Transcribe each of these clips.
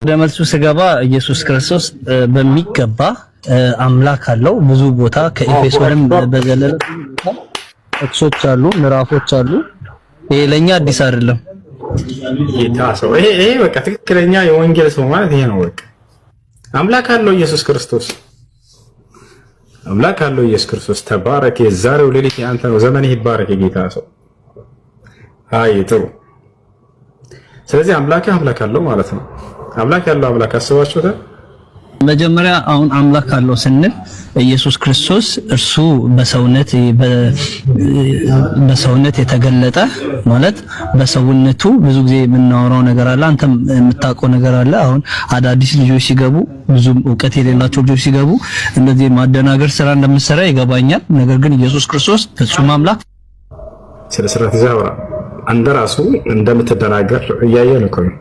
ወደ መልሱ ስገባ ኢየሱስ ክርስቶስ በሚገባ አምላክ አለው። ብዙ ቦታ ከኤፌሶንም በዘለለ ጥቅሶች አሉ፣ ምዕራፎች አሉ። ይሄ ለኛ አዲስ አይደለም። ጌታ ሰው ይሄ በቃ ትክክለኛ የወንጌል ሰው ማለት ይሄ ነው። በቃ አምላክ አለው ኢየሱስ ክርስቶስ፣ አምላክ አለው ኢየሱስ ክርስቶስ። ተባረክ። የዛሬው ሌሊት ያንተ ነው። ዘመንህ ይባረክ የጌታ ሰው። አይ ጥሩ። ስለዚህ አምላክ አለው ማለት ነው። አምላክ ያለው አምላክ አስባችሁታል? መጀመሪያ አሁን አምላክ አለው ስንል ኢየሱስ ክርስቶስ እርሱ በሰውነት የተገለጠ ማለት በሰውነቱ ብዙ ጊዜ የምናወራው ነገር አለ። አንተም የምታውቀው ነገር አለ። አሁን አዳዲስ ልጆች ሲገቡ ብዙም ዕውቀት የሌላቸው ልጆች ሲገቡ እንደዚህ ማደናገር ስራ እንደምትሰራ ይገባኛል። ነገር ግን ኢየሱስ ክርስቶስ ፍጹም አምላክ ስለ ስራት ይዛውራ አንደራሱ እንደምትደናገር እያየን እኮ ነው።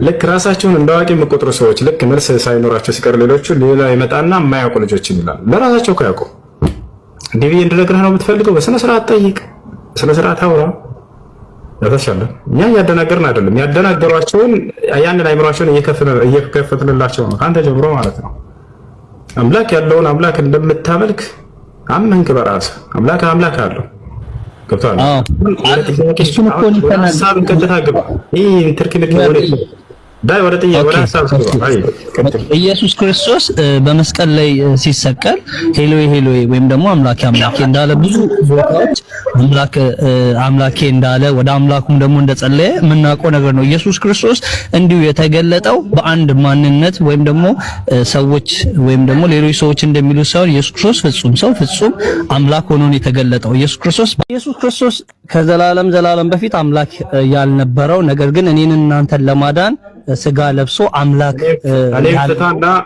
ልክ ራሳቸውን እንዳዋቂ የሚቆጥሩ ሰዎች ልክ መልስ ሳይኖራቸው ሲቀር ሌሎቹ ሌላ ይመጣና የማያውቁ ልጆችን ይላል። ለራሳቸው ካያውቁ ዲቪ እንድነግርህ ነው የምትፈልገው? በስነ ስርዓት ጠይቅ፣ በስነ ስርዓት አውራ። ያተሻለ እኛ ያደናገርን አይደለም። ያደናገሯቸውን ያንን አይምሯቸውን እየከፈትንላቸው ነው ካንተ ጀምሮ ማለት ነው። አምላክ ያለውን አምላክ እንደምታመልክ አመንክ በራስህ። አምላክ አለው። ገብቷል? እሱን እኮ ሀሳብ ቀጥታ ግባ። ይሄ ትርክልክ ወደ ኢየሱስ ክርስቶስ በመስቀል ላይ ሲሰቀል ሄሎይ ሄሎይ ወይም ደግሞ አምላኬ አምላኬ እንዳለ ብዙ ቦታዎች አምላኬ እንዳለ ወደ አምላኩም ደግሞ እንደጸለየ የምናውቀው ነገር ነው። ኢየሱስ ክርስቶስ እንዲሁ የተገለጠው በአንድ ማንነት ወይም ደግሞ ሰዎች ወይም ደግሞ ሌሎች ሰዎች እንደሚሉት ሳይሆን ኢየሱስ ክርስቶስ ፍጹም ሰው ፍጹም አምላክ ሆኖ ነው የተገለጠው። ኢየሱስ ክርስቶስ ከዘላለም በፊት አምላክ ያልነበረው ነገር ግን እኔን እናንተን ለማዳን ስጋ ለብሶ አምላክ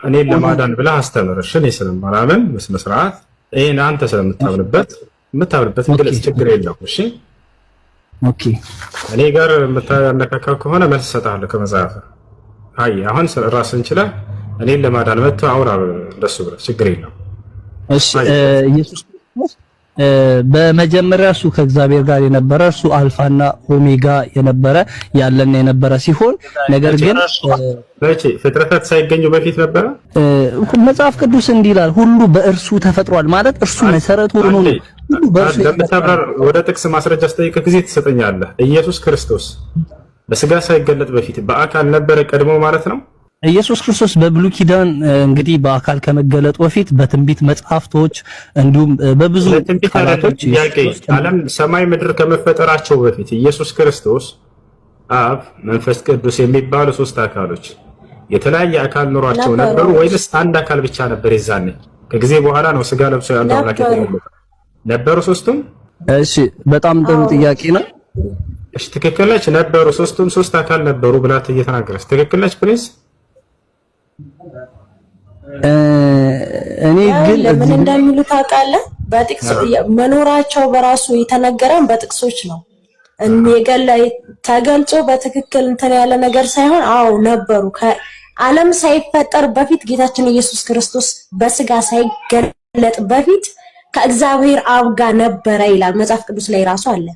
እኔን ለማዳን ብለህ አስተምር። እሺ እኔ ስለማላምን በስነ ስርዓት ይሄን አንተ ስለምታምንበት ግልጽ ችግር የለውም። እሺ ኦኬ። እኔ ጋር የምታነካካው ከሆነ መልስ እሰጥሃለሁ ከመጽሐፍ። አይ አሁን ራስህን ችለህ እኔን ለማዳን መጥተህ አውራ እንደሱ ብለህ ችግር የለውም። እሺ ኢየሱስ በመጀመሪያ እሱ ከእግዚአብሔር ጋር የነበረ እሱ አልፋና ኦሜጋ የነበረ ሲሆን ነገር ግን ፍጥረታት ሳይገኙ በፊት ነበረ። መጽሐፍ ቅዱስ እንዲህ ይላል፣ ሁሉ በእርሱ ተፈጥሯል ማለት እርሱ መሰረቱ ሆኖ ነው። ሁሉ በእርሱ ለምታብራር ወደ ጥቅስ ማስረጃ አስጠይቀህ ጊዜ ትሰጠኛለህ። ኢየሱስ ክርስቶስ በስጋ ሳይገለጥ በፊት በአካል ነበረ ቀድሞ ማለት ነው። ኢየሱስ ክርስቶስ በብሉይ ኪዳን እንግዲህ በአካል ከመገለጡ በፊት በትንቢት መጽሐፍቶች እንዲሁም በብዙ ቃላቶች ዓለም ሰማይ ምድር ከመፈጠራቸው በፊት ኢየሱስ ክርስቶስ አብ፣ መንፈስ ቅዱስ የሚባሉ ሶስት አካሎች የተለያየ አካል ኖሯቸው ነበሩ ወይስ አንድ አካል ብቻ ነበር? ይዛኔ ከጊዜ በኋላ ነው ስጋ ለብሶ ያለው አምላክ ነበሩ ሶስቱም? እሺ በጣም ጥሩ ጥያቄ ነው። እሺ ትክክል ነች። ነበሩ ሶስቱም ሶስት አካል ነበሩ ብላት እየተናገረች ትክክል ነች ፕሪንስ? እኔ ግን ለምን እንደሚሉ ታውቃለህ? በጥቅስ መኖራቸው በራሱ የተነገረን በጥቅሶች ነው። ተገልጾ በትክክል እንትን ያለ ነገር ሳይሆን አዎ ነበሩ። ከዓለም ሳይፈጠር በፊት ጌታችን ኢየሱስ ክርስቶስ በስጋ ሳይገለጥ በፊት ከእግዚአብሔር አብ ጋር ነበረ ይላል መጽሐፍ ቅዱስ ላይ ራሱ አለ።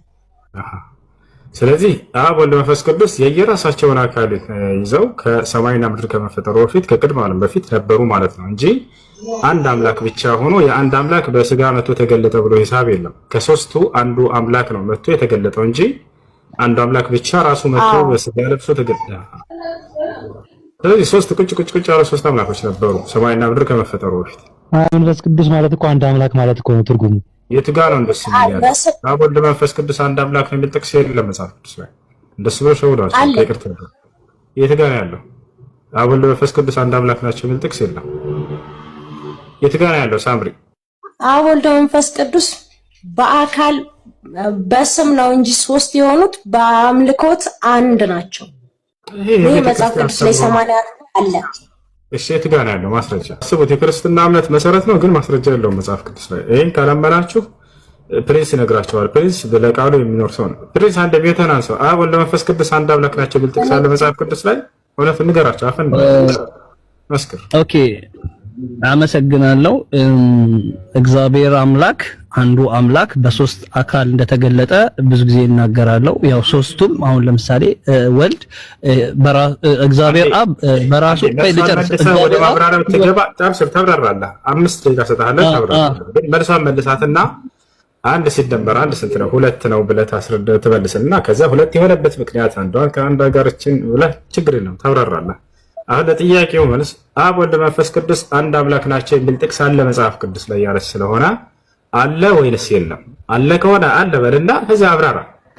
ስለዚህ አብ ወልድ መንፈስ ቅዱስ የየራሳቸውን አካል ይዘው ከሰማይና ምድር ከመፈጠሩ በፊት ከቅድመ ዓለም በፊት ነበሩ ማለት ነው እንጂ አንድ አምላክ ብቻ ሆኖ የአንድ አምላክ በስጋ መጥቶ ተገለጠ ብሎ ሂሳብ የለም። ከሶስቱ አንዱ አምላክ ነው መጥቶ የተገለጠው እንጂ አንዱ አምላክ ብቻ ራሱ መጥቶ በስጋ ለብሶ ተገለጠ። ስለዚህ ሶስት ቁጭ ያሉ ሶስት አምላኮች ነበሩ ሰማይና ምድር ከመፈጠሩ በፊት። መንፈስ ቅዱስ ማለት እኮ አንድ አምላክ ማለት እኮ ነው ትርጉሙ። የት ጋር ነው እንደሱ የሚያለው? አብ ወልድ መንፈስ ቅዱስ አንድ አምላክ ነው የሚል ጥቅስ የለም መጽሐፍ ቅዱስ ላይ። እንደሱ ብሎ ሸውዳቸው ይቅርታ። የት ጋር ነው ያለው? አብ ወልድ መንፈስ ቅዱስ አንድ አምላክ ናቸው የሚል ጥቅስ የለም። የት ጋር ነው ያለው? ሳምሪ አብ ወልድ መንፈስ ቅዱስ በአካል በስም ነው እንጂ ሶስት የሆኑት በአምልኮት አንድ ናቸው። ይሄ መጽሐፍ ቅዱስ ላይ 80 አለ። እሺ የት ጋር ነው ያለው ማስረጃ? አስቡት። የክርስትና እምነት መሰረት ነው ግን ማስረጃ የለውም መጽሐፍ ቅዱስ ላይ። ይሄን ካላመናችሁ ፕሪንስ ይነግራቸዋል። ፕሪንስ ለቃሉ የሚኖር ሰው ነው። ፕሪንስ አንድ ቤተና ሰው አብ ወልድ መንፈስ ቅዱስ አንድ አምላክ ናቸው ብል ጥቅስ አለ መጽሐፍ ቅዱስ ላይ። እውነት ንገራቸው። አፈን መስክር። ኦኬ አመሰግናለሁ። እግዚአብሔር አምላክ አንዱ አምላክ በሶስት አካል እንደተገለጠ ብዙ ጊዜ እናገራለሁ። ያው ሶስቱም አሁን ለምሳሌ ወልድ እግዚአብሔር አብ በራሱ ወደ ማብራሪያው ትገባ ታብራራለህ። 5 ደቂቃ ሰጣለህ ታብራራለህ። ግን መልሷን መልሳትና አንድ ሲደመር አንድ ስንት ነው? 2 ነው ብለህ ትመልስልና ከዛ 2 የሆነበት ምክንያት አንዷን ከአንድ ጋርችን ብለህ ችግር የለም ታብራራለህ። አሁን ለጥያቄው መልስ አብ ወልድ መንፈስ ቅዱስ አንድ አምላክ ናቸው የሚል ጥቅስ አለ መጽሐፍ ቅዱስ ላይ ያለች ስለሆነ አለ ወይንስ የለም? አለ ከሆነ አለ በልና ከዛ አብራራ።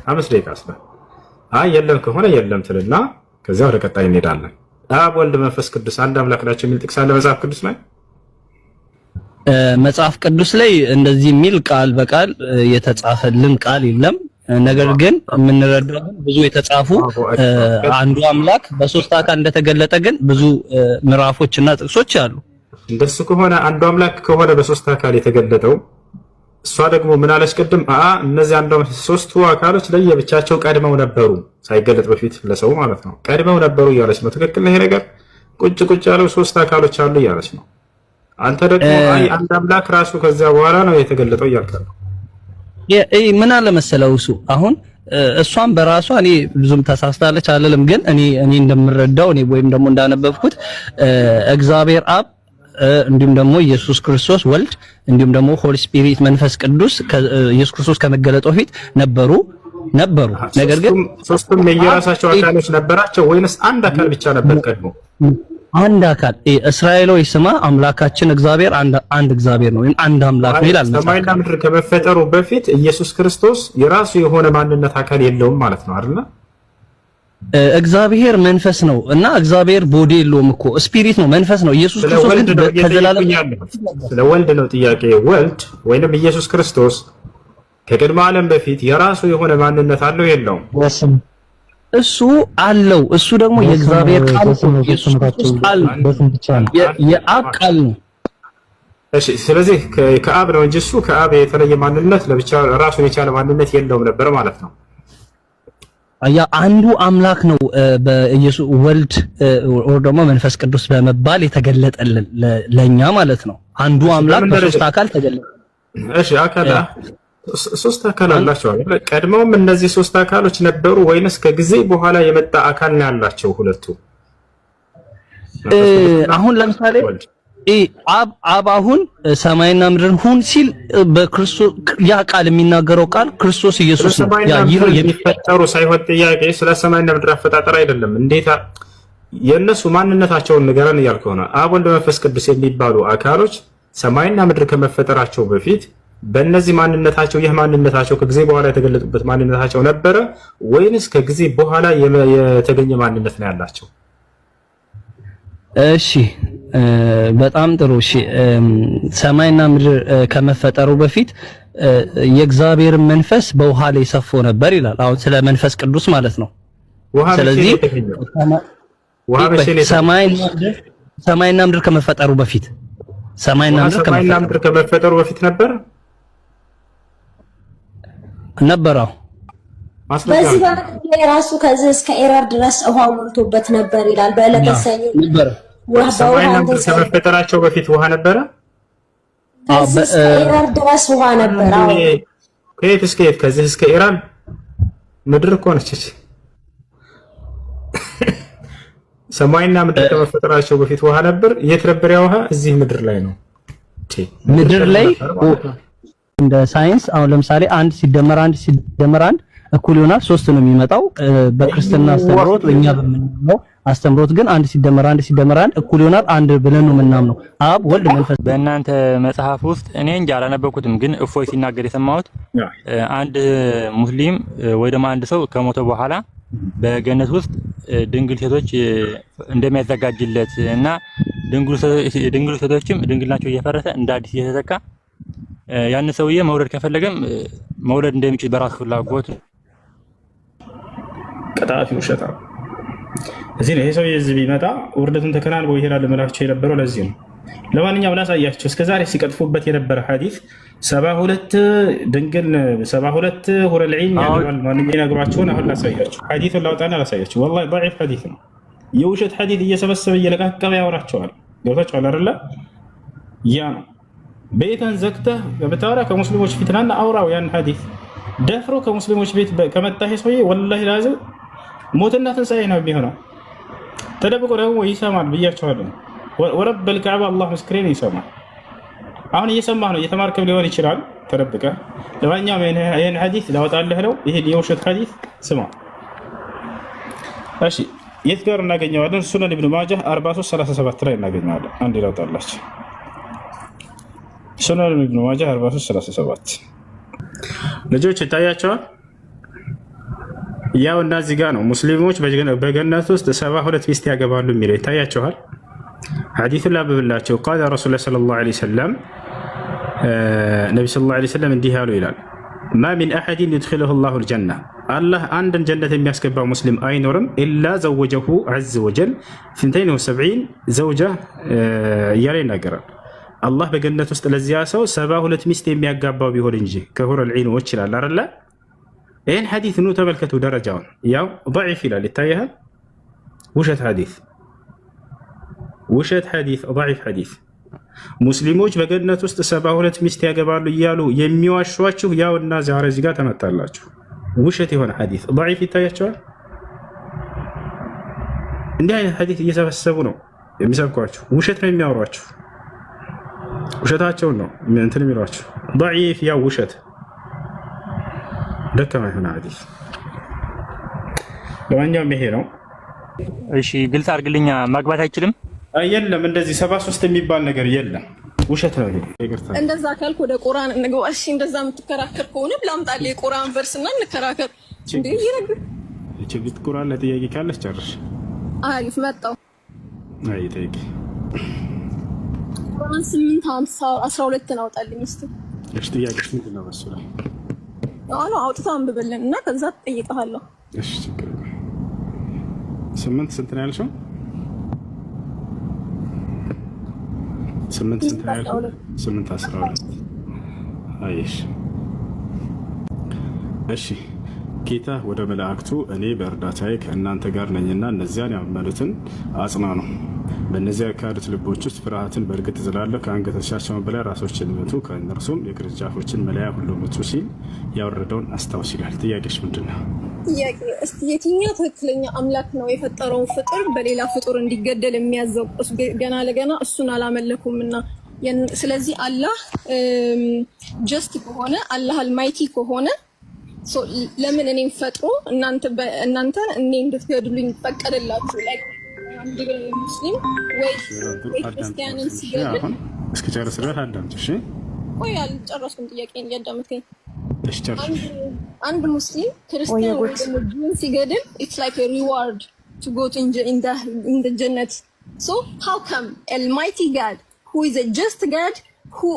5 ደቂቃ ስለ አይ የለም ከሆነ የለም ትልና ከዛ ወደ ቀጣይ እንሄዳለን። አብ ወልድ መንፈስ ቅዱስ አንድ አምላክ ናቸው የሚል ጥቅስ አለ መጽሐፍ ቅዱስ ላይ? መጽሐፍ ቅዱስ ላይ እንደዚህ የሚል ቃል በቃል የተጻፈልን ቃል የለም። ነገር ግን የምንረዳው ብዙ የተጻፉ አንዱ አምላክ በሶስት አካል እንደተገለጠ ግን ብዙ ምዕራፎችና ጥቅሶች አሉ። እንደሱ ከሆነ አንዱ አምላክ ከሆነ በሶስት አካል የተገለጠው እሷ ደግሞ ምን አለች ቅድም? እነዚህ አንዱ ሶስቱ አካሎች ለየብቻቸው ቀድመው ነበሩ፣ ሳይገለጥ በፊት ለሰው ማለት ነው። ቀድመው ነበሩ እያለች ነው። ትክክል ነው ይሄ ነገር። ቁጭ ያለው ሶስት አካሎች አሉ እያለች ነው። አንተ ደግሞ አይ አንድ አምላክ ራሱ ከዚያ በኋላ ነው የተገለጠው እያልክ ነው። ምን አለ መሰለው እሱ አሁን እሷን በራሷ እኔ ብዙም ተሳስታለች አለለም። ግን እኔ እንደምረዳው እኔ ወይም ደግሞ እንዳነበብኩት እግዚአብሔር አብ እንዲሁም ደግሞ ኢየሱስ ክርስቶስ ወልድ እንዲሁም ደግሞ ሆሊ ስፒሪት መንፈስ ቅዱስ ኢየሱስ ክርስቶስ ከመገለጡ በፊት ነበሩ። ነገር ግን ሶስቱም የየራሳቸው አካሎች ነበራቸው ወይንስ አንድ አካል ብቻ ነበር ቀድሞ? አንድ አካል። እስራኤሎች ስማ አምላካችን እግዚአብሔር አንድ እግዚአብሔር ነው ወይም አንድ አምላክ ነው ይላል። ሰማይና ምድር ከመፈጠሩ በፊት ኢየሱስ ክርስቶስ የራሱ የሆነ ማንነት አካል የለውም ማለት ነው አይደል? እግዚአብሔር መንፈስ ነው እና እግዚአብሔር ቦዲ የለውም እኮ ስፒሪት ነው፣ መንፈስ ነው። ኢየሱስ ክርስቶስ ከዘላለም ስለ ወልድ ነው ጥያቄ። ወልድ ወይንም ኢየሱስ ክርስቶስ ከቅድመ ዓለም በፊት የራሱ የሆነ ማንነት አለው የለውም? እሱ አለው። እሱ ደግሞ የእግዚአብሔር ቃል ነው። ኢየሱስ ክርስቶስ ቃል የአብ ቃል ነው። እሺ፣ ስለዚህ ከአብ ነው እንጂ እሱ ከአብ የተለየ ማንነት ለብቻ ራሱን የቻለ ማንነት የለውም ነበር ማለት ነው። ያ አንዱ አምላክ ነው በኢየሱስ ወልድ ወር ደግሞ መንፈስ ቅዱስ በመባል የተገለጠልን ለኛ ማለት ነው። አንዱ አምላክ በሶስት አካል ተገለጠ። እሺ፣ ሶስት አካል አላቸው አይደል? ቀድመውም እነዚህ ሶስት አካሎች ነበሩ ወይንስ ከጊዜ በኋላ የመጣ አካል ነው ያላቸው ሁለቱ? አሁን ለምሳሌ አብ አሁን ሰማይና ምድርን ሁን ሲል በክርስቶስ ያ ቃል የሚናገረው ቃል ክርስቶስ ኢየሱስ ነው። ያ የሚፈጠሩ ሳይሆን ጥያቄ ስለ ሰማይና ምድር አፈጣጠር አይደለም። እንዴት የነሱ ማንነታቸውን ንገረን እያልከው ነው። አብ ወልድ መንፈስ ቅዱስ የሚባሉ አካሎች ሰማይና ምድር ከመፈጠራቸው በፊት በእነዚህ ማንነታቸው ይህ ማንነታቸው ከጊዜ በኋላ የተገለጡበት ማንነታቸው ነበረ ወይንስ ከጊዜ በኋላ የተገኘ ማንነት ነው ያላቸው? እሺ በጣም ጥሩ። እሺ ሰማይና ምድር ከመፈጠሩ በፊት የእግዚአብሔር መንፈስ በውሃ ላይ ሰፎ ነበር ይላል። አሁን ስለ መንፈስ ቅዱስ ማለት ነው። ስለዚህ ሰማይና ምድር ከመፈጠሩ በፊት ሰማይና ምድር ከመፈጠሩ በፊት ነበረው። በዚህ በመቅደላ ራሱ ከዚህ እስከ ኤራር ድረስ ውሃ ሞልቶበት ነበር ይላል። በዕለተ ሰኞ ነበር። ሰማይና ምድር ከመፈጠራቸው በፊት ውሃ ነበረ። ከዚህ እስከ ኤራር ድረስ ውሃ ነበር። ከየት እስከ የት? ከዚህ እስከ ኤራር ምድር እኮ ነች። ሰማይና ምድር ከመፈጠራቸው በፊት ውሃ ነበር። የት ነበር ያ ውሃ? እዚህ ምድር ላይ ነው። ምድር ላይ እንደ ሳይንስ አሁን ለምሳሌ 1 ሲደመር 1 እኩል ይሆናል 3 ነው የሚመጣው። በክርስትና አስተምሮት በእኛ በምንለው አስተምሮት ግን 1 ሲደመር 1 እኩል ይሆናል 1 ብለን ነው የምናምነው። አብ ወልድ መንፈስ። በእናንተ መጽሐፍ ውስጥ እኔ እንጃ አላነበብኩትም፣ ግን እፎይ ሲናገር የሰማሁት አንድ ሙስሊም ወይ ደግሞ አንድ ሰው ከሞተ በኋላ በገነት ውስጥ ድንግል ሴቶች እንደሚያዘጋጅለት እና ድንግል ሴቶችም ድንግልናቸው እየፈረሰ እንደ አዲስ እየተተካ ያን ሰውዬ መውለድ ከፈለገም መውለድ እንደሚችል በራሱ ፍላጎት ቀጣፊ ውሸታ እዚህ ነው። ይሄ ሰውዬ እዚህ ቢመጣ ውርደቱን ተከናንቦ ይሄዳል መላክቸው የነበረው ለዚህ ነው። ለማንኛውም ላሳያቸው እስከዛሬ ሲቀጥፉበት የነበረ ሐዲስ 72 ድንግል 72 ሁረል ዒን ያደርጋል ማንኛውም ይነግሯቸውን አሁን ላሳያቸው። ሐዲሱን ላውጣና ላሳያቸው። ወላሂ ضعيف ሐዲስ ነው። የውሸት ሐዲስ እየሰበሰበ እየለቃቀመ ያወራቸዋል። ገብታችኋል አይደለ? ያ ነው። ቤተን ዘግተህ በተዋራ ከሙስሊሞች ፊትናና አውራው ያን ሐዲስ ደፍሮ ከሙስሊሞች ቤት ከመጣ ሰውዬ ወላሂ ላዚም ሞትና ትንሣኤ ነው የሚሆነው። ተደብቆ ደግሞ ይሰማል ብያቸዋለሁ። ወረበል ከዕባ አላህ ምስክሬን ይሰማል። አሁን እየሰማህ ነው፣ እየተማርክም ሊሆን ይችላል ተደብቀህ። ለማንኛውም ይህን ሐዲስ ላወጣልህ ነው። ይሄን የውሸት ሐዲስ ስማ። እሺ የት ጋር እናገኘዋለን? ሱነን ኢብኑ ማጃህ 4337 ላይ እናገኘዋለን። አንድ ላውጣላችሁ። ሱነን ኢብኑ ማጃህ 4337 ልጆች ይታያቸዋል። ያው እና እዚህ ጋር ነው ሙስሊሞች በገነት ውስጥ 72 ሚስት ያገባሉ የሚለው ይታያቸዋል። ሐዲሱን ላብብላቸው። ቃለ ረሱሉላህ ሰለላሁ ዐለይሂ ወሰለም ነቢ ሰለላሁ ዐለይሂ ወሰለም እንዲህ ያሉ ይላል ማ ሚን አሐድን ዩድኺሉሁ ላሁ ልጀና አላህ አንድን ጀነት የሚያስገባ ሙስሊም አይኖርም ኢላ ዘወጀሁ ዐዘ ወጀል 72 ዘውጃ እያለ ይናገራል። አላህ በገነት ውስጥ ለዚያ ሰው 72 ሚስት የሚያጋባው ቢሆን እንጂ ከሁረል ዒኖች ይላል አይደለ? ይህን ሐዲስ ኑ ተመልከቱ ደረጃውን። ያው ضعيف ይላል ይታያል። ውሸት ሐዲስ ضعيف ሐዲስ። ሙስሊሞች በገነት ውስጥ 72 ሚስት ያገባሉ እያሉ የሚዋሿችሁ ያውና ዛሬ እዚህ ጋር ተመታላችሁ። ውሸት የሆነ ሐዲስ ضعيف ይታያቸዋል። እንዲህ አይነት ሐዲስ እየሰበሰቡ ነው የሚሰብኳችሁ። ውሸት ነው የሚያወሯችሁ። ውሸታቸውን ነው እንትን የሚሏችሁ። ضعيف ያው ውሸት ደከማ የሆነ ሐዲስ። ለማንኛውም ይሄ ነው። እሺ ግልጽ አድርግልኛ። ማግባት አይችልም? የለም እንደዚህ 73 የሚባል ነገር የለም። ውሸት ነው ይሄ። እንደዛ ካልኩ ወደ ቁርአን እንግባ። እሺ እንደዛ የምትከራከር ከሆነ ላምጣልህ የቁርአን ቨርስና እንከራከር። እንዴ ይረግ ችግር ቁርአን ለጥያቄ ካለሽ ጨርሽ። አሪፍ መጣው። አይ ጠይቂ። ቁርአን 8:12 አውጣልኝ እስቲ። እሺ ጥያቄሽ ምንድን ነው መሰለህ? አዎ አውጥተህ አንብበልን እና ከዛ ትጠይቀሃለሁ። እሺ ችግር የለም። 8 ስንት ነው ያልሽው? 8 ስንት ነው ያልሽው? 8:12 አይሽ። እሺ ጌታ ወደ መላእክቱ እኔ በእርዳታዬ ከእናንተ ጋር ነኝና እነዚያን ያመኑትን አጽናኑ። በእነዚያ የካዱት ልቦች ውስጥ ፍርሃትን በእርግጥ እዝላለሁ። ከአንገቶቻቸው በላይ ራሶችን ምቱ፣ ከእነርሱም የቅርንጫፎችን መለያ ሁሉ ምቱ ሲል ያወረደውን አስታውስ ይላል። ጥያቄሽ ምንድን ነው? ጥያቄ እስቲ የትኛው ትክክለኛ አምላክ ነው የፈጠረውን ፍጡር በሌላ ፍጡር እንዲገደል የሚያዘው? ገና ለገና እሱን አላመለኩምና ስለዚህ አላህ ጀስት ከሆነ አላህ አልማይቲ ከሆነ ለምን እኔም ፈጥሮ እናንተ እኔ እንድትገድሉኝ ፈቀደላችሁ? ላይክ አንድ ሙስሊም ወይ ክርስቲያንን ሲገድል እስኪ ጨርስ ድረስ አዳምጥ። እሺ ቆይ አልጨረስኩም ጥያቄን እያዳመጥከኝ። እሺ ጨርስ። አንድ ሙስሊም ክርስቲያን ወይ ደግሞ ጂን ሲገድል it's like a reward to go to in the jannat. So how come almighty God who is a just God who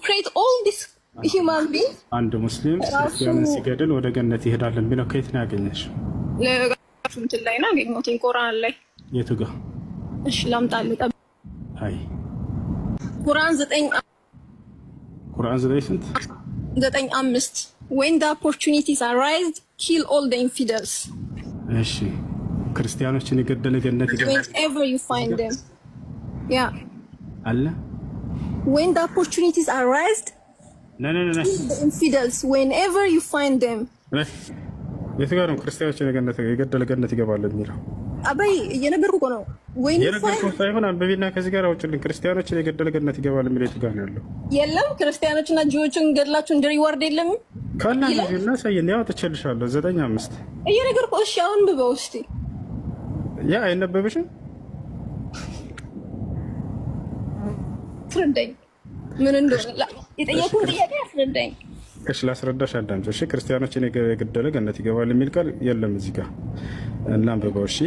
create all this human being አንድ ሙስሊም ክርስቲያንን ሲገድል ወደ ገነት ይሄዳል የሚለው ከየት ነው ያገኘሽው? እንትን ላይ ነው ያገኘሁት ቁርአን ላይ። የቱ ጋር? እሺ ላምጣልህ። አይ ቁርአን 9 ስንት? 9:5 when the opportunities arise kill all the infidels. እሺ ክርስቲያኖችን የገደለ ገነት ይገባል whenever you find them. yeah አለ when the opportunities arise no the infidels whenever you find them. የቱ ጋር ነው ክርስቲያኖችን የገደለ ገነት ይገባል የሚለው? አባይ እየነገርኩ ነው። ወይኔ የነገርኩህ ሳይሆን አንበቢና ከዚህ ጋር አውጭልኝ። ክርስቲያኖችን የገደለ ገነት ይገባል የሚለው የቱ ጋር ነው ያለው? የለም ክርስቲያኖችና ጂዎችን ገድላችሁ እንደ ሪዋርድ የለም ካላ ነው ሳይን ያው ተቸልሻለሁ 9:5 እየነገርኩ። እሺ አሁን ብበው እስቲ ያ አይነበብሽም? ፍረንደኝ ምን እንደሆነ የጠየቁን ጥያቄ አስረዳኝ። እሺ ላስረዳሽ አዳምጪ። እሺ ክርስቲያኖችን የገደለ ገነት ይገባል የሚል ቃል የለም እዚህ ጋር እናንብበው። እሺ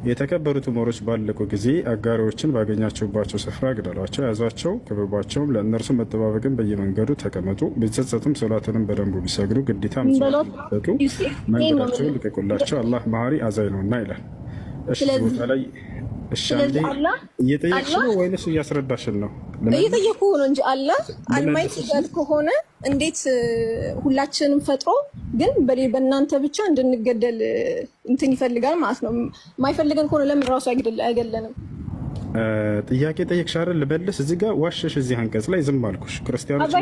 የተከበሩት ኡመሮች ባለቁ ጊዜ አጋሪዎችን ባገኛቸውባቸው ስፍራ ግደሏቸው፣ ያዟቸው፣ ክበቧቸውም። ለእነርሱ መጠባበቅን በየመንገዱ ተቀመጡ። ቢጸጸቱም ሶላትንም በደንቡ ቢሰግዱ ግዴታ ምጽዋቱ መንገዳቸውን ልቀቁላቸው። አላህ መሐሪ አዛኝ ነውና ይላል። እሺ ቦታ ላይ ስለዚህ አላህ እየጠየቅሽ ነው ወይንስ እያስረዳሽን ነው? እየጠየቁ ነው እንጂ አላህ አልማይቲ ጋር ከሆነ እንዴት ሁላችንም ፈጥሮ ግን በእናንተ ብቻ እንድንገደል እንትን ይፈልጋል ማለት ነው። የማይፈልገን ከሆነ ለምን ራሱ አይገለንም? ጥያቄ ጠየቅሽ አይደል? ልበልስ እዚህ ጋር ዋሸሽ። እዚህ አንቀጽ ላይ ዝም አልኩሽ። ክርስቲያኖችን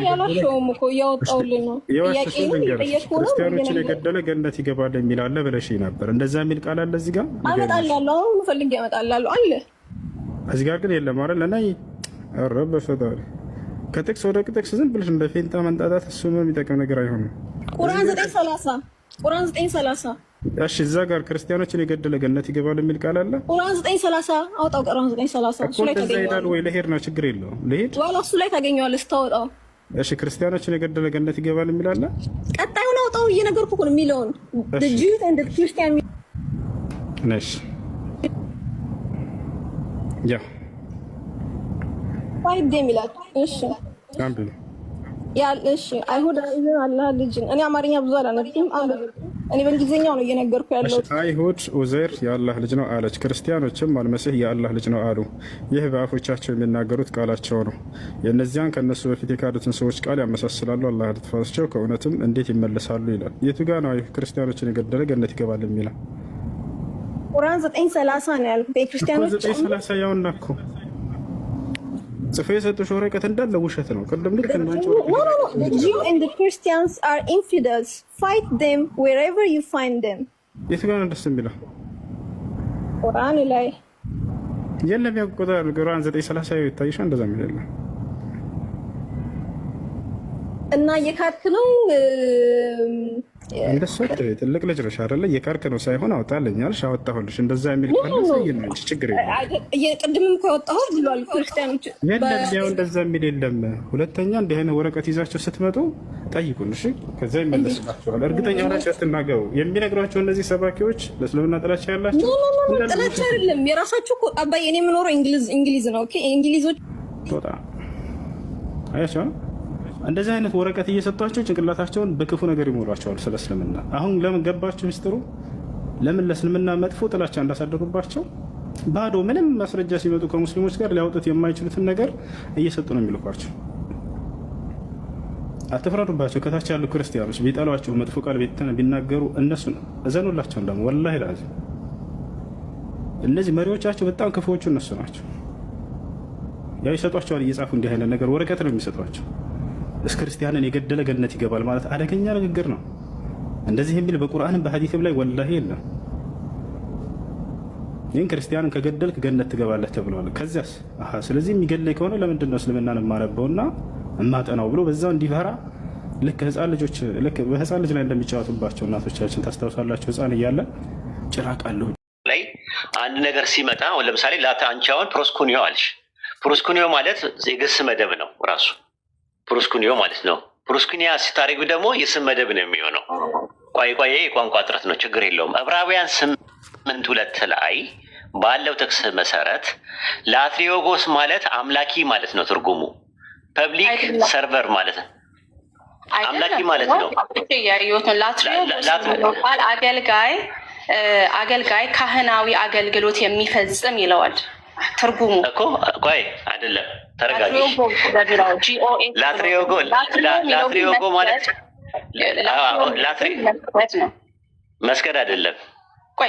የገደለ ገነት ይገባል የሚል አለ ብለሽ ነበር። እንደዛ የሚል ቃል አለ እዚህ ጋር አመጣላለሁ። አሁን ፈልጌ አመጣላለሁ አለ። እዚህ ጋር ግን የለም አይደል? እና ረብ ፈጣሪ ከጥቅስ ወደ ጥቅስ ዝም ብለሽ እንደ ፌንጣ መንጣጣት እሱ ነው የሚጠቅም ነገር አይሆንም። ቁርአን 9:30 እሺ እዛ ጋር ክርስቲያኖችን የገደለ ገነት ይገባል የሚል ቃል አለ። ቁርአን 9:30 አውጣው። ቁርአን 9:30 እሱ ላይ ታገኘዋለህ ወይ? ለሄድ ነው ችግር የለውም። ለሄድ ዋላ እሱ ላይ ታገኘዋለህ ስታወጣው። እሺ ክርስቲያኖችን የገደለ ገነት ይገባል የሚል አለ። ቀጣዩን አውጣው። እየነገርኩህ እኮ ነው የሚለውን the Jews and the Christian ነሽ ያ fight them ይላል። እሺ አንብብ እሺ አይሁድ አላህ ልጅን እኔ አማርኛ ብዙ አላነብም። እኔ በእንግሊዝኛው ነው እየነገርኩ ያለሁት። አይሁድ ኡዘይር የአላህ ልጅ ነው አለች፣ ክርስቲያኖችም አልመሲህ የአላህ ልጅ ነው አሉ። ይህ በአፎቻቸው የሚናገሩት ቃላቸው ነው። የእነዚያን ከእነሱ በፊት የካዱትን ሰዎች ቃል ያመሳስላሉ። አላህ ልትፋቸው ከእውነትም እንዴት ይመለሳሉ ይላል። የቱ ጋ ነው ክርስቲያኖችን የገደለ ገነት ይገባል የሚለው? ቁርአን 9:30 ነው ያልኩት። የክርስቲያኖች 9:30 ያውና እኮ ጽፎ የሰጡሽ ወረቀት እንዳለ ውሸት ነው። ቅድም ልክ እናንቺ the Jews and the Christians are infidels. Fight them wherever you find them. የቱ ጋር ነው ደስ የሚለው? ቁርአን ላይ የለም። ያው ቁርአን 9:30 ይታይሻል። እንደዛ የሚል የለም። እና የካድክ ነው እንደሱ ትልቅ ልጅ ነሽ አይደለ? የካድክ ነው ሳይሆን አውጣልኛልሽ፣ አወጣሁልሽ። እንደዛ የሚል ካለ ሰይን ነው እንጂ ችግር የለም። የቅድምም እኮ ያወጣሁት ብሏል ክርስቲያኖች። የለም ያው እንደዛ የሚል የለም። ሁለተኛ እንዲህ አይነት ወረቀት ይዛችሁ ስትመጡ ጠይቁን፣ እሺ? ከዛ ይመለስላችኋል። እርግጠኛ ሆናችሁ አትናገሩ። የሚነግሯቸው እነዚህ ሰባኪዎች ለእስልምና ጥላቻ ያላቸው ጥላቻ አይደለም። የራሳችሁ እኮ አባዬ፣ እኔ የምኖረው እንግሊዝ ነው። ኦኬ እንግሊዞች ጦጣ አያቸው እንደዚህ አይነት ወረቀት እየሰጧቸው ጭንቅላታቸውን በክፉ ነገር ይሞሏቸዋል ስለ እስልምና። አሁን ለምን ገባችሁ ሚስጥሩ? ለምን ለእስልምና መጥፎ ጥላቻ እንዳሳደሩባቸው። ባዶ ምንም ማስረጃ ሲመጡ ከሙስሊሞች ጋር ሊያወጡት የማይችሉትን ነገር እየሰጡ ነው የሚልኳቸው። አትፍረዱባቸው። ከታች ያሉ ክርስቲያኖች ቢጠሏቸው፣ መጥፎ ቃል ቢናገሩ እነሱ ነው እዘኑላቸው። እንደሞ ወላሂ ላዚ እነዚህ መሪዎቻቸው በጣም ክፉዎቹ እነሱ ናቸው። ያው ይሰጧቸዋል እየጻፉ እንዲህ አይነት ነገር ወረቀት ነው የሚሰጧቸው። እስ ክርስቲያንን የገደለ ገነት ይገባል ማለት አደገኛ ንግግር ነው። እንደዚህ የሚል በቁርአንም በሐዲስም ላይ ወላሂ የለም። ይህን ክርስቲያንን ከገደልክ ገነት ትገባለህ ተብሏል። ከዚያስ ስለዚህ የሚገድለኝ ከሆነ ለምንድን ነው እስልምናን የማነበውና የማጠናው ብሎ በዛው እንዲፈራ ልክ በህፃን ልጅ ላይ እንደሚጫወቱባቸው እናቶቻችን ታስታውሳላችሁ። ህፃን እያለ ጭራቅ አለሁ ላይ አንድ ነገር ሲመጣ ለምሳሌ አንቺ አሁን ፕሮስኩኒዮ አልሽ። ፕሮስኩኒዮ ማለት የግስ መደብ ነው ራሱ ፕሮስኩኒዮ ማለት ነው። ፕሮስኩኒያ ሲታረጉ ደግሞ የስም መደብ ነው የሚሆነው። ቋይ የቋንቋ ጥረት ነው፣ ችግር የለውም። ዕብራውያን 8:2 ላይ ባለው ጥቅስ መሰረት ላትሪዮጎስ ማለት አምላኪ ማለት ነው ትርጉሙ። ፐብሊክ ሰርቨር ማለት ነው፣ አምላኪ ማለት ነው። አገልጋይ ካህናዊ አገልግሎት የሚፈጽም ይለዋል ትርጉሙ እኮ። ቆይ አይደለም ተረጋጊ። ላትሪዮጎ ማለት መስገድ አይደለም።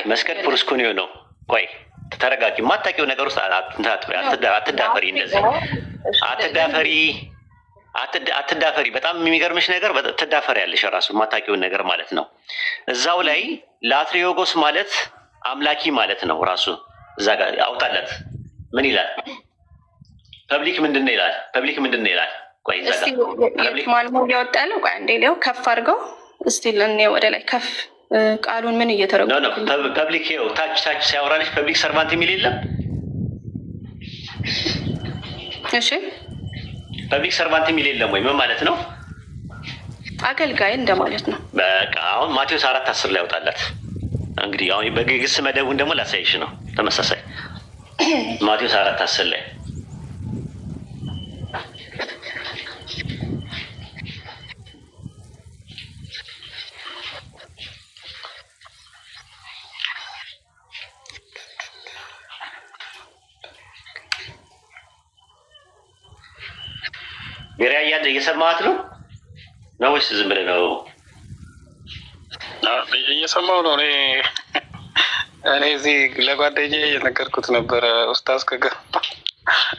መስገድ ፕሮስኩኒዮ ነው። ቆይ ተረጋጊ። የማታውቂው ነገር ውስጥ አትዳፈሪ። እንደዚህ አትዳፈሪ። በጣም የሚገርምሽ ነገር ትዳፈሪያለሽ ራሱ የማታውቂውን ነገር ማለት ነው። እዛው ላይ ላትሪዮጎስ ማለት አምላኪ ማለት ነው ራሱ። እዛ ጋር አውጣለት ምን ይላል? ፐብሊክ ምንድን ነው ይላል? ፐብሊክ ምንድን ነው ይላል? ቆይ እዛ ጋር ማን ነው ያወጣለው? ቆይ አንዴ ሊያው ከፍ አድርገው እስቲ ለኔ ወደ ላይ ከፍ ቃሉን ምን እየተረጎመ ነው? ፐብሊክ ይኸው ታች ሲያወራልሽ ፐብሊክ ሰርቫንት የሚል የለም? እሺ ፐብሊክ ሰርቫንት የሚል የለም ወይ? ምን ማለት ነው? አገልጋይ እንደማለት ነው። በቃ አሁን ማቴዎስ 4:10 ላይ ያወጣላት። እንግዲህ አሁን በግስ መደቡን ደግሞ ላሳይሽ ነው። ተመሳሳይ ማቴዎስ 4:10 ላይ ቤሪያ እያለ እየሰማት ነው ወይስ ዝም ብለህ ነው? እየሰማሁ ነው። እኔ እኔ እዚህ ለጓደኛዬ እየነገርኩት ነበረ ኡስታዝ ከገባ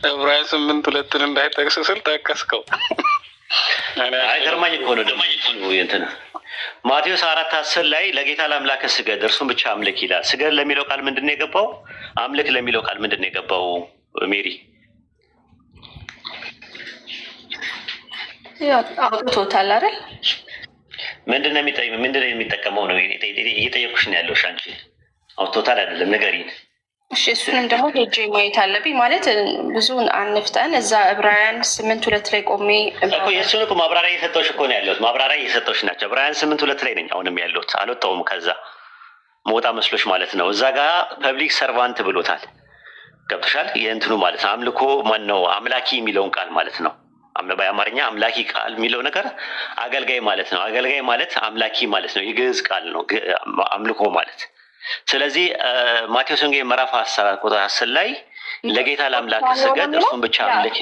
ዕብራውያን 8:2 እንዳይጠቅስ ስል ጠቀስከው። አይገርማኝ እኮ ነው ደግሞ እንትን ማቴዎስ 4:10 ላይ ለጌታ ለአምላክ ስገድ እርሱን ብቻ አምልክ ይላል። ስገድ ለሚለው ቃል ምንድን ነው የገባው? አምልክ ለሚለው ቃል ምንድን ነው የገባው? ሜሪ አውጥቶታል አይደል? ምንድን ነው የሚጠቀመው ነው እየጠየኩሽ ነው ያለው። አንቺ አውጥቶታል አይደለም ንገሪኝ። እሺ እሱንም ደግሞ ሄጄ ማየት አለብኝ። ማለት ብዙን አንፍጠን እዛ ዕብራውያን 8:2 ላይ ቆሜ እኮ የእሱን እኮ ማብራሪያ እየሰጠሁሽ እኮ ነው ያለሁት። ማብራሪያ እየሰጠሁሽ ናቸው። ዕብራውያን 8:2 ላይ ነኝ አሁንም ያለሁት። አልወጣሁም ከዛ መውጣ መስሎሽ ማለት ነው። እዛ ጋር ፐብሊክ ሰርቫንት ብሎታል። ገብቶሻል? የእንትኑ ማለት ነው አምልኮ ማን ነው አምላኪ የሚለውን ቃል ማለት ነው። በአማርኛ አምላኪ ቃል የሚለው ነገር አገልጋይ ማለት ነው። አገልጋይ ማለት አምላኪ ማለት ነው። የግዕዝ ቃል ነው አምልኮ ማለት። ስለዚህ ማቴዎስ ወንጌል ምዕራፍ 10 ላይ ለጌታ ለአምላክ ስገድ እርሱን ብቻ አምልክ።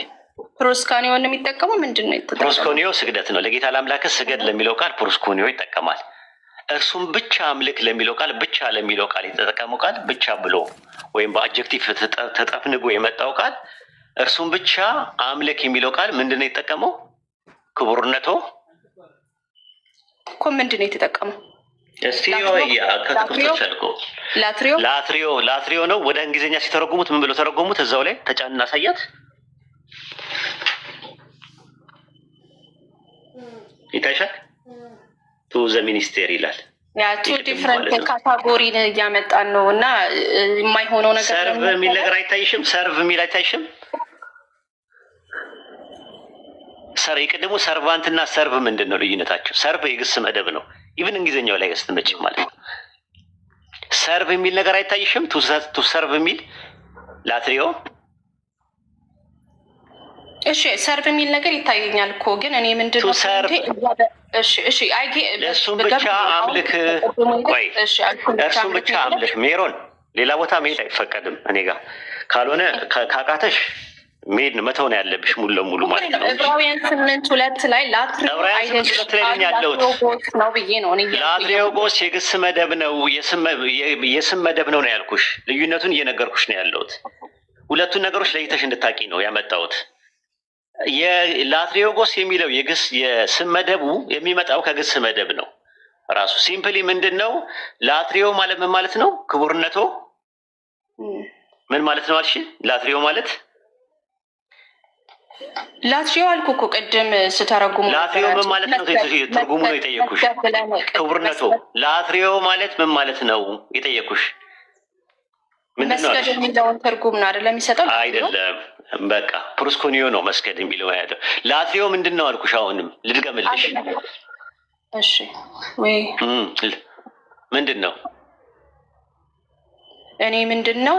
ፕሮስኮኒዮ ነው የሚጠቀመው። ምንድን ነው የተጠቀመው? ፕሮስኮኒዮ ስግደት ነው። ለጌታ ለአምላክ ስገድ ለሚለው ቃል ፕሮስኮኒዮ ይጠቀማል። እርሱን ብቻ አምልክ ለሚለው ቃል ብቻ ለሚለው ቃል የተጠቀመው ቃል ብቻ ብሎ ወይም በአጀክቲቭ ተጠፍንጎ የመጣው ቃል እርሱን ብቻ አምልክ የሚለው ቃል ምንድን ነው የተጠቀመው? ክቡርነቶ እኮ ምንድን ነው የተጠቀመው? ላትሪዮ ነው። ወደ እንግሊዝኛ ሲተረጉሙት ምን ብሎ ተረጎሙት? እዛው ላይ ተጫን እናሳያት። ይታይሻል። ቱ ዘ ሚኒስቴር ይላል። ቱ ዲፍረንት ካታጎሪን እያመጣን ነው እና የማይሆነው ነገር ሰርቭ የሚል ነገር አይታይሽም? ሰርቭ የሚል አይታይሽም? የቅድሙ ሰርቫንት እና ሰርቭ ምንድን ነው ልዩነታቸው? ሰርቭ የግስ መደብ ነው። ኢቭን እንግሊዝኛው ላይ ስትመጪ ማለት ነው። ሰርቭ የሚል ነገር አይታይሽም? ቱ ሰርቭ የሚል ላትሪዮ። እሺ ሰርቭ የሚል ነገር ይታየኛል እኮ ግን እኔ ምንድን ነው እሱን ብቻ አምልክ። ቆይ እርሱን ብቻ አምልክ ሜሮን። ሌላ ቦታ መሄድ አይፈቀድም እኔ ጋር ካልሆነ ካቃተሽ መሄድ ነው መተው ነው ያለብሽ ሙሉ ለሙሉ ማለት ነው። ዕብራውያን 8:2 ላይ ላትሪዮጎስ የግስ መደብ ነው የስም መደብ ነው ያልኩሽ። ልዩነቱን እየነገርኩሽ ነው ያለሁት። ሁለቱን ነገሮች ለይተሽ እንድታቂ ነው ያመጣሁት። የላትሪዮጎስ የሚለው የስም መደቡ የሚመጣው ከግስ መደብ ነው ራሱ። ሲምፕሊ ምንድን ነው ላትሪዮ ማለት ምን ማለት ነው? ክቡርነቶ ምን ማለት ነው አልሽ? ላትሪዮ ማለት ላትሪዮ አልኩ እኮ ቅድም ስተረጉሙ። ላትሪዮ ምን ማለት ነው? ትርጉሙ ነው የጠየኩሽ። ክቡርነቶ ላትሪዮ ማለት ምን ማለት ነው የጠየኩሽ? መስገድ የሚለውን ትርጉም ነው አይደለም የሚሰጠው? አይደለም፣ በቃ ፕሮስኮኒዮ ነው መስገድ የሚለው ያለው። ላትሪዮ ምንድን ነው አልኩሽ። አሁንም ልድገምልሽ። እሺ ወይ ምንድን ነው? እኔ ምንድን ነው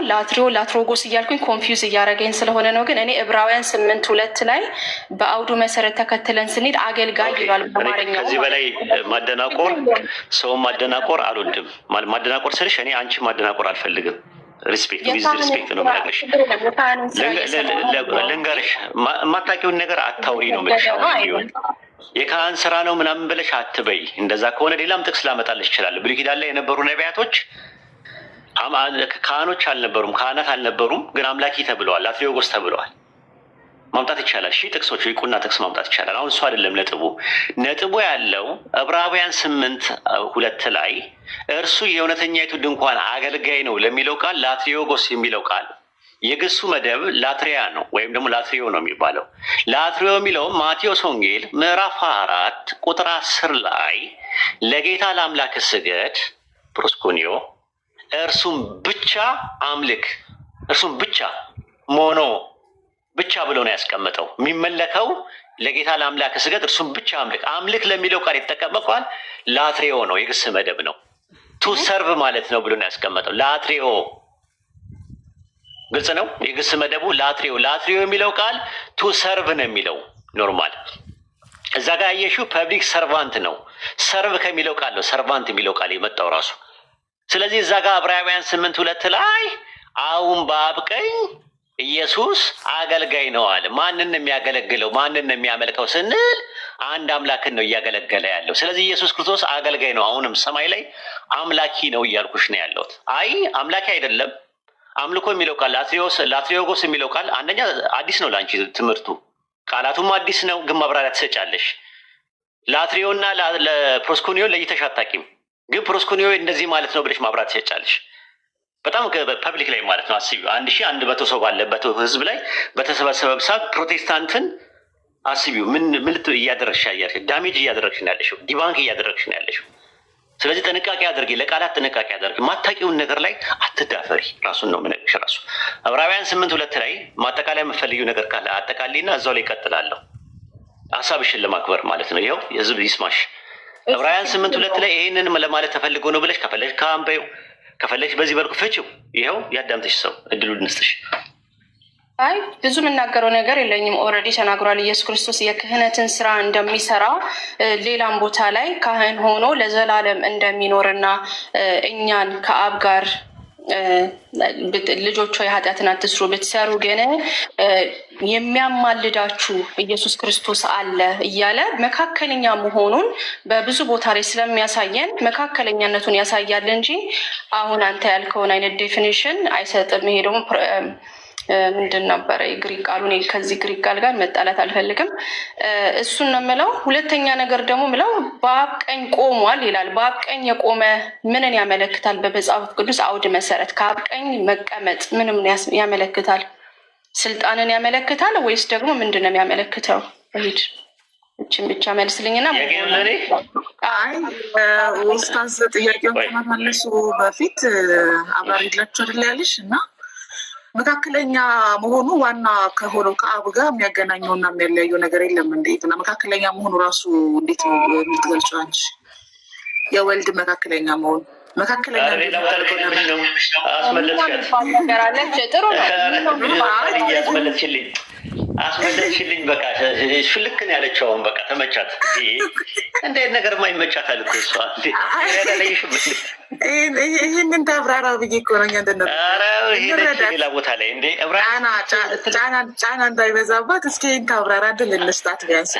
ላትሮጎስ እያልኩኝ ኮንፊውዝ እያደረገኝ ስለሆነ ነው። ግን እኔ ዕብራውያን 8:2 ላይ በአውዱ መሰረት ተከትለን ስንሄድ አገልጋይ ይላል በአማርኛ። ከዚህ በላይ ማደናቆር ሰውን ማደናቆር አልወድም። ማደናቆር ስልሽ እኔ አንቺ ማደናቆር አልፈልግም። ሪስፔክት ዊዝ ሪስፔክት ነው የምነግርሽ። ልንገርሽ የማታውቂውን ነገር አታውሪ ነው የምልሽ። የካህን ስራ ነው ምናምን ብለሽ አትበይ። እንደዛ ከሆነ ሌላም ጥቅስ ላመጣልሽ ይችላል። ብሉይ ኪዳን ላይ የነበሩ ነቢያቶች ካህኖች አልነበሩም፣ ካህናት አልነበሩም፣ ግን አምላኪ ተብለዋል፣ ላትሪዮጎስ ተብለዋል። ማምጣት ይቻላል። ጥቅሶች ቁና ጥቅስ ማምጣት ይቻላል። አሁን እሱ አይደለም ነጥቡ። ነጥቡ ያለው ዕብራውያን 8:2 ላይ እርሱ የእውነተኛይቱ ድንኳን አገልጋይ ነው ለሚለው ቃል ላትሪዮጎስ የሚለው ቃል የግሱ መደብ ላትሪያ ነው ወይም ደግሞ ላትሪዮ ነው የሚባለው። ላትሪዮ የሚለው ማቴዎስ ወንጌል ምዕራፍ 4 ቁጥር 10 ላይ ለጌታ ለአምላክ ስገድ ፕሮስኮኒዮ እርሱም ብቻ አምልክ፣ እርሱም ብቻ ሞኖ ብቻ ብሎ ነው ያስቀመጠው። የሚመለከው ለጌታ ለአምላክ ስገድ እርሱም ብቻ አምልክ። አምልክ ለሚለው ቃል የተጠቀመው ቃል ላትሪዮ ነው፣ የግስ መደብ ነው። ቱ ሰርቭ ማለት ነው ብሎ ነው ያስቀመጠው። ላትሪዮ ግልጽ ነው። የግስ መደቡ ላትሪዮ። ላትሪዮ የሚለው ቃል ቱ ሰርቭ ነው የሚለው ኖርማል። እዛ ጋር ያየሽው ፐብሊክ ሰርቫንት ነው። ሰርቭ ከሚለው ቃል ነው ሰርቫንት የሚለው ቃል የመጣው ራሱ። ስለዚህ እዛ ጋር ዕብራውያን 8:2 ላይ አሁን በአብ ቀኝ ኢየሱስ አገልጋይ ነው አለ። ማንን ነው የሚያገለግለው? ማንን ነው የሚያመልከው ስንል አንድ አምላክን ነው እያገለገለ ያለው። ስለዚህ ኢየሱስ ክርስቶስ አገልጋይ ነው። አሁንም ሰማይ ላይ አምላኪ ነው እያልኩሽ ነው ያለሁት። አይ አምላኪ አይደለም። አምልኮ የሚለው ቃል ላትሪዮጎስ የሚለው ቃል አንደኛ አዲስ ነው ለአንቺ ትምህርቱ፣ ቃላቱም አዲስ ነው፣ ግን ማብራሪያ ትሰጫለሽ። ላትሪዮ እና ለፕሮስኮኒዮ ለይተሽ አታውቂም፣ ግን ፕሮስኮኒዮ እንደዚህ ማለት ነው ብለሽ ማብራሪያ ትሰጫለሽ። በጣም ፐብሊክ ላይ ማለት ነው። አስቢው 1100 ሰው ባለበት ህዝብ ላይ በተሰበሰበ ሰዓት ፕሮቴስታንትን አስቢው ምን እያደረግሽ ያለሽ፣ ዳሜጅ እያደረግሽ ነው ያለሽው፣ ዲባንክ እያደረግሽ ነው ያለሽው። ስለዚህ ጥንቃቄ አድርጊ፣ ለቃላት ጥንቃቄ አድርጊ። ማታውቂውን ነገር ላይ አትዳፈሪ። ራሱን ነው የምነግርሽ። ራሱ ዕብራውያን 8:2 ላይ ማጠቃለያ የምትፈልጊው ነገር ካለ አጠቃሊና እዛው ላይ ይቀጥላለሁ። ሀሳብሽን ለማክበር ማለት ነው። ይኸው የህዝብ ይስማሽ። ዕብራውያን 8:2 ላይ ይሄንን ለማለት ተፈልጎ ነው ብለሽ ከፈለሽ ከአንበዩ ከፈለሽ በዚህ በልኩ ፍቺው። ይኸው ያዳምጥሽ ሰው እድሉን እንስጥሽ። አይ ብዙ የምናገረው ነገር የለኝም። ኦልሬዲ ተናግሯል። ኢየሱስ ክርስቶስ የክህነትን ስራ እንደሚሰራ ሌላም ቦታ ላይ ካህን ሆኖ ለዘላለም እንደሚኖርና እኛን ከአብ ጋር ልጆቹ የኃጢአትን አትስሩ ብትሰሩ ግን የሚያማልዳችሁ ኢየሱስ ክርስቶስ አለ እያለ መካከለኛ መሆኑን በብዙ ቦታ ላይ ስለሚያሳየን መካከለኛነቱን ያሳያል እንጂ አሁን አንተ ያልከውን አይነት ዴፊኒሽን አይሰጥም። ይሄ ደግሞ ምንድን ነበረ የግሪክ ቃሉ? ከዚህ ግሪክ ቃል ጋር መጣላት አልፈልግም። እሱን ነው የምለው። ሁለተኛ ነገር ደግሞ ምለው በአብ ቀኝ ቆሟል ይላል። በአብ ቀኝ የቆመ ምንን ያመለክታል? በመጽሐፍ ቅዱስ አውድ መሰረት ከአብ ቀኝ መቀመጥ ምንም ያመለክታል? ስልጣንን ያመለክታል ወይስ ደግሞ ምንድን ነው የሚያመለክተው? ሂድ እችን ብቻ መልስልኝና ኡስታዝ ጥያቄውን ከመመለሱ በፊት አብራሪላችሁ አይደል ያለሽ እና መካከለኛ መሆኑ ዋና ከሆነው ከአብ ጋር የሚያገናኘውና የሚያለያየው ነገር የለም እንዴት? እና መካከለኛ መሆኑ ራሱ እንዴት ነው የምትገልጪው አንቺ? የወልድ መካከለኛ መሆኑ መካከለኛ አስመለስሽልኝ። በቃ ሽልክን ያለችው አሁን በቃ ተመቻት። እንዴት ነገር ማይመቻት አልኩ እሷ ይህንን ተብራራ ብዬ እኮ ነው። ሌላ ቦታ ላይ እንደ ጫና እንዳይበዛባት እስኪ ይህን ተብራራ ድል እንስጣት ቢያንስ።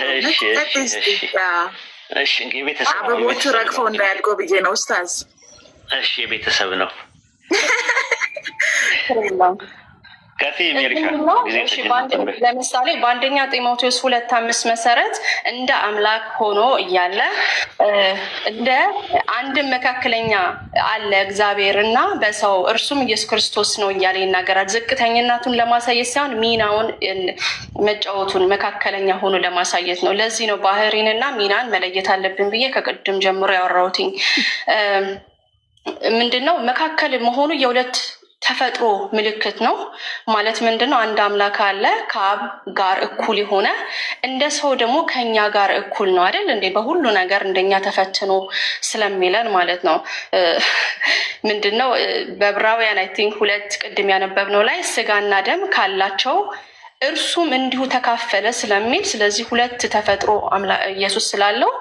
አበቦቹ ረግፈው እንዳያልቀው ብዬ ነው ኡስታዝ። እሺ የቤተሰብ ነው። ለምሳሌ በአንደኛ ጢሞቴዎስ 2:5 መሰረት እንደ አምላክ ሆኖ እያለ እንደ አንድም መካከለኛ አለ እግዚአብሔር እና በሰው እርሱም ኢየሱስ ክርስቶስ ነው እያለ ይናገራል። ዝቅተኝነቱን ለማሳየት ሳይሆን ሚናውን መጫወቱን መካከለኛ ሆኖ ለማሳየት ነው። ለዚህ ነው ባህሪንና ሚናን መለየት አለብን ብዬ ከቅድም ጀምሮ ያወራሁትኝ። ምንድነው መካከል መሆኑ የሁለት ተፈጥሮ ምልክት ነው ማለት ምንድነው? አንድ አምላክ አለ ከአብ ጋር እኩል የሆነ እንደ ሰው ደግሞ ከኛ ጋር እኩል ነው አይደል እንዴ? በሁሉ ነገር እንደኛ ተፈትኖ ስለሚለን ማለት ነው። ምንድነው በዕብራውያን አይ ቲንክ 2 ቅድም ያነበብነው ላይ ስጋና ደም ካላቸው እርሱም እንዲሁ ተካፈለ ስለሚል፣ ስለዚህ ሁለት ተፈጥሮ ኢየሱስ ስላለው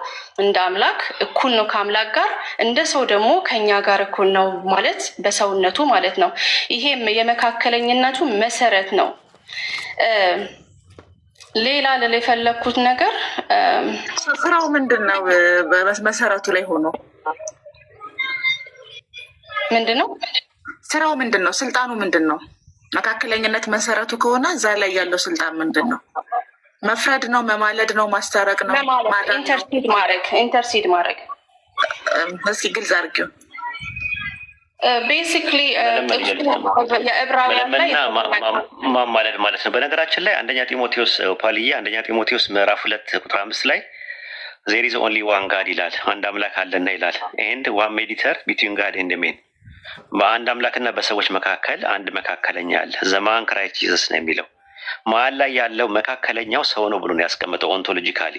እንደ አምላክ እኩል ነው ከአምላክ ጋር፣ እንደ ሰው ደግሞ ከኛ ጋር እኩል ነው ማለት በሰውነቱ ማለት ነው። ይሄም የመካከለኝነቱ መሰረት ነው። ሌላ ልል የፈለግኩት ነገር ስራው ምንድን ነው? በመሰረቱ ላይ ሆኖ ምንድን ነው ስራው? ምንድን ነው ስልጣኑ? ምንድን ነው? መካከለኝነት መሰረቱ ከሆነ እዛ ላይ ያለው ስልጣን ምንድን ነው? መፍረድ ነው? መማለድ ነው? ማስታረቅ ነው? ኢንተርሲድ ማድረግ። እስኪ ግልጽ አድርጊው። ቤሲክሊ የዕብራውያን ላይ ማማለድ ማለት ነው። በነገራችን ላይ አንደኛ ጢሞቴዎስ ፓልዬ አንደኛ ጢሞቴዎስ ምዕራፍ 2:5 ላይ ዜር ኢዝ ኦንሊ ዋን ጋድ ይላል። አንድ አምላክ አለና ይላል። ኤንድ ዋን ሜዲተር ቢትዊን ጋድ ኤንድ ሜን፣ በአንድ አምላክና በሰዎች መካከል አንድ መካከለኛ አለ። ዘማን ክራይስት ጂሰስ ነው የሚለው። መሀል ላይ ያለው መካከለኛው ሰው ነው ብሎ ነው ያስቀምጠው። ኦንቶሎጂካሊ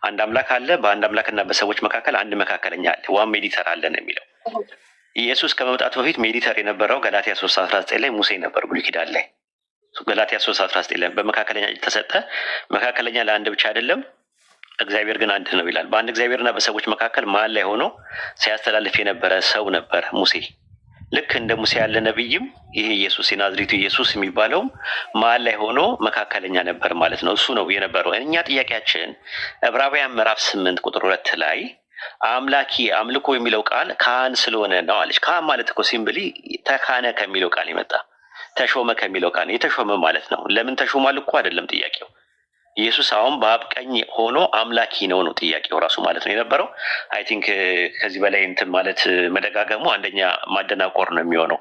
አንድ አምላክ አለ፣ በአንድ አምላክና በሰዎች መካከል አንድ መካከለኛ አለ። ዋን ሜዲተር አለ ነው የሚለው። ኢየሱስ ከመምጣቱ በፊት ሜዲተር የነበረው ገላትያ 3:19 ላይ ሙሴ ነበር። ብሉይ ኪዳን ላይ ገላትያ 3:19 ላይ በመካከለኛ ተሰጠ። መካከለኛ ለአንድ ብቻ አይደለም፣ እግዚአብሔር ግን አንድ ነው ይላል። በአንድ እግዚአብሔርና በሰዎች መካከል መሀል ላይ ሆኖ ሲያስተላልፍ የነበረ ሰው ነበር ሙሴ። ልክ እንደ ሙሴ ያለ ነብይም ይሄ ኢየሱስ የናዝሬቱ ኢየሱስ የሚባለው መሀል ላይ ሆኖ መካከለኛ ነበር ማለት ነው። እሱ ነው የነበረው። እኛ ጥያቄያችን ዕብራውያን ምዕራፍ 8 ቁጥር 2 ላይ አምላኪ አምልኮ የሚለው ቃል ካህን ስለሆነ ነው አለች። ካህን ማለት እኮ ሲምብሊ ተካነ ከሚለው ቃል ይመጣ፣ ተሾመ ከሚለው ቃል የተሾመ ማለት ነው። ለምን ተሾሟል እኮ አይደለም ጥያቄው። ኢየሱስ አሁን በአብ ቀኝ ሆኖ አምላኪ ነው ነው ጥያቄው ራሱ ማለት ነው የነበረው። አይ ቲንክ ከዚህ በላይ እንትን ማለት መደጋገሙ አንደኛ ማደናቆር ነው የሚሆነው፣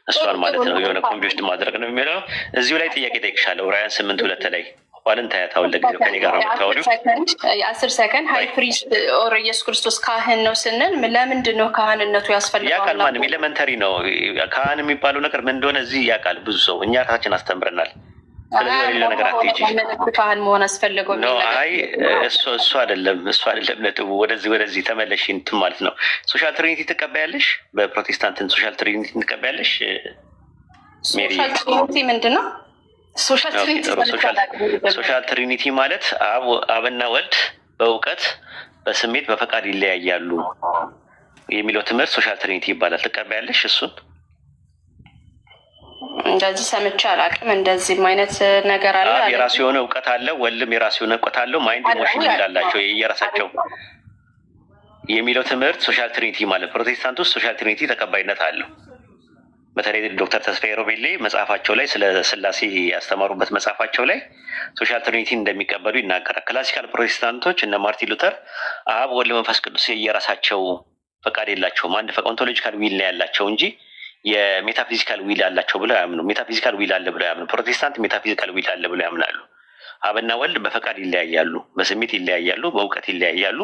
እሷን ማለት ነው የሆነ ኮንቪውስድ ማድረግ ነው የሚሆነው። እዚሁ ላይ ጥያቄ ጠይቅሻለሁ። ዕብራውያን 8:2 ላይ ባልን ታያታውን ለጊዜው ከኔ ጋር የምታወሪው 10 ሰከንድ ሃይ ፕሪስት ኦር ኢየሱስ ክርስቶስ ካህን ነው ስንል ለምንድን ነው ካህንነቱ ያስፈልጋል? ያውቃል። ማንም ኤሌመንተሪ ነው ካህን የሚባለው ነገር ምን እንደሆነ እዚህ ያውቃል ብዙ ሰው። እኛ ራሳችን አስተምረናል። ስለዚህ ወደ ሌላ ነገር አትሄጂ። ካህን መሆን አስፈልገው ነው? አይ እሱ አይደለም ነጥቡ። ወደዚህ ተመለሽ እንትን ማለት ነው። ሶሻል ትሪኒቲ ትቀበያለሽ? በፕሮቴስታንትን ሶሻል ትሪኒቲ ትቀበያለሽ? ሜሪ ሶሻል ትሪኒቲ ምንድን ነው? ሶሻል ትሪኒቲ ማለት አብና ወልድ በእውቀት በስሜት በፈቃድ ይለያያሉ የሚለው ትምህርት ሶሻል ትሪኒቲ ይባላል። ትቀበያለሽ እሱን? እንደዚህ ሰምቼ አላውቅም። እንደዚህም አይነት ነገር አለ። የራሱ የሆነ እውቀት አለ፣ ወልድም የራሱ የሆነ እውቀት አለው። ማይንድ ኢሞሽን ይላላቸው የራሳቸው የሚለው ትምህርት ሶሻል ትሪኒቲ ማለት ፕሮቴስታንት ውስጥ ሶሻል ትሪኒቲ ተቀባይነት አለው። በተለይ ዶክተር ተስፋዬ ሮቤሌ መጽሐፋቸው ላይ ስለ ስላሴ ያስተማሩበት መጽሐፋቸው ላይ ሶሻል ትሪኒቲ እንደሚቀበሉ ይናገራል። ክላሲካል ፕሮቴስታንቶች እነ ማርቲን ሉተር አብ ወልድ መንፈስ ቅዱስ የየራሳቸው ፈቃድ የላቸውም፣ አንድ ኦንቶሎጂካል ዊል ነው ያላቸው እንጂ የሜታፊዚካል ዊል አላቸው ብለው ያምኑ። ሜታፊዚካል ዊል አለ ብለው ያምኑ። ፕሮቴስታንት ሜታፊዚካል ዊል አለ ብለው ያምናሉ። አብና ወልድ በፈቃድ ይለያያሉ፣ በስሜት ይለያያሉ፣ በእውቀት ይለያያሉ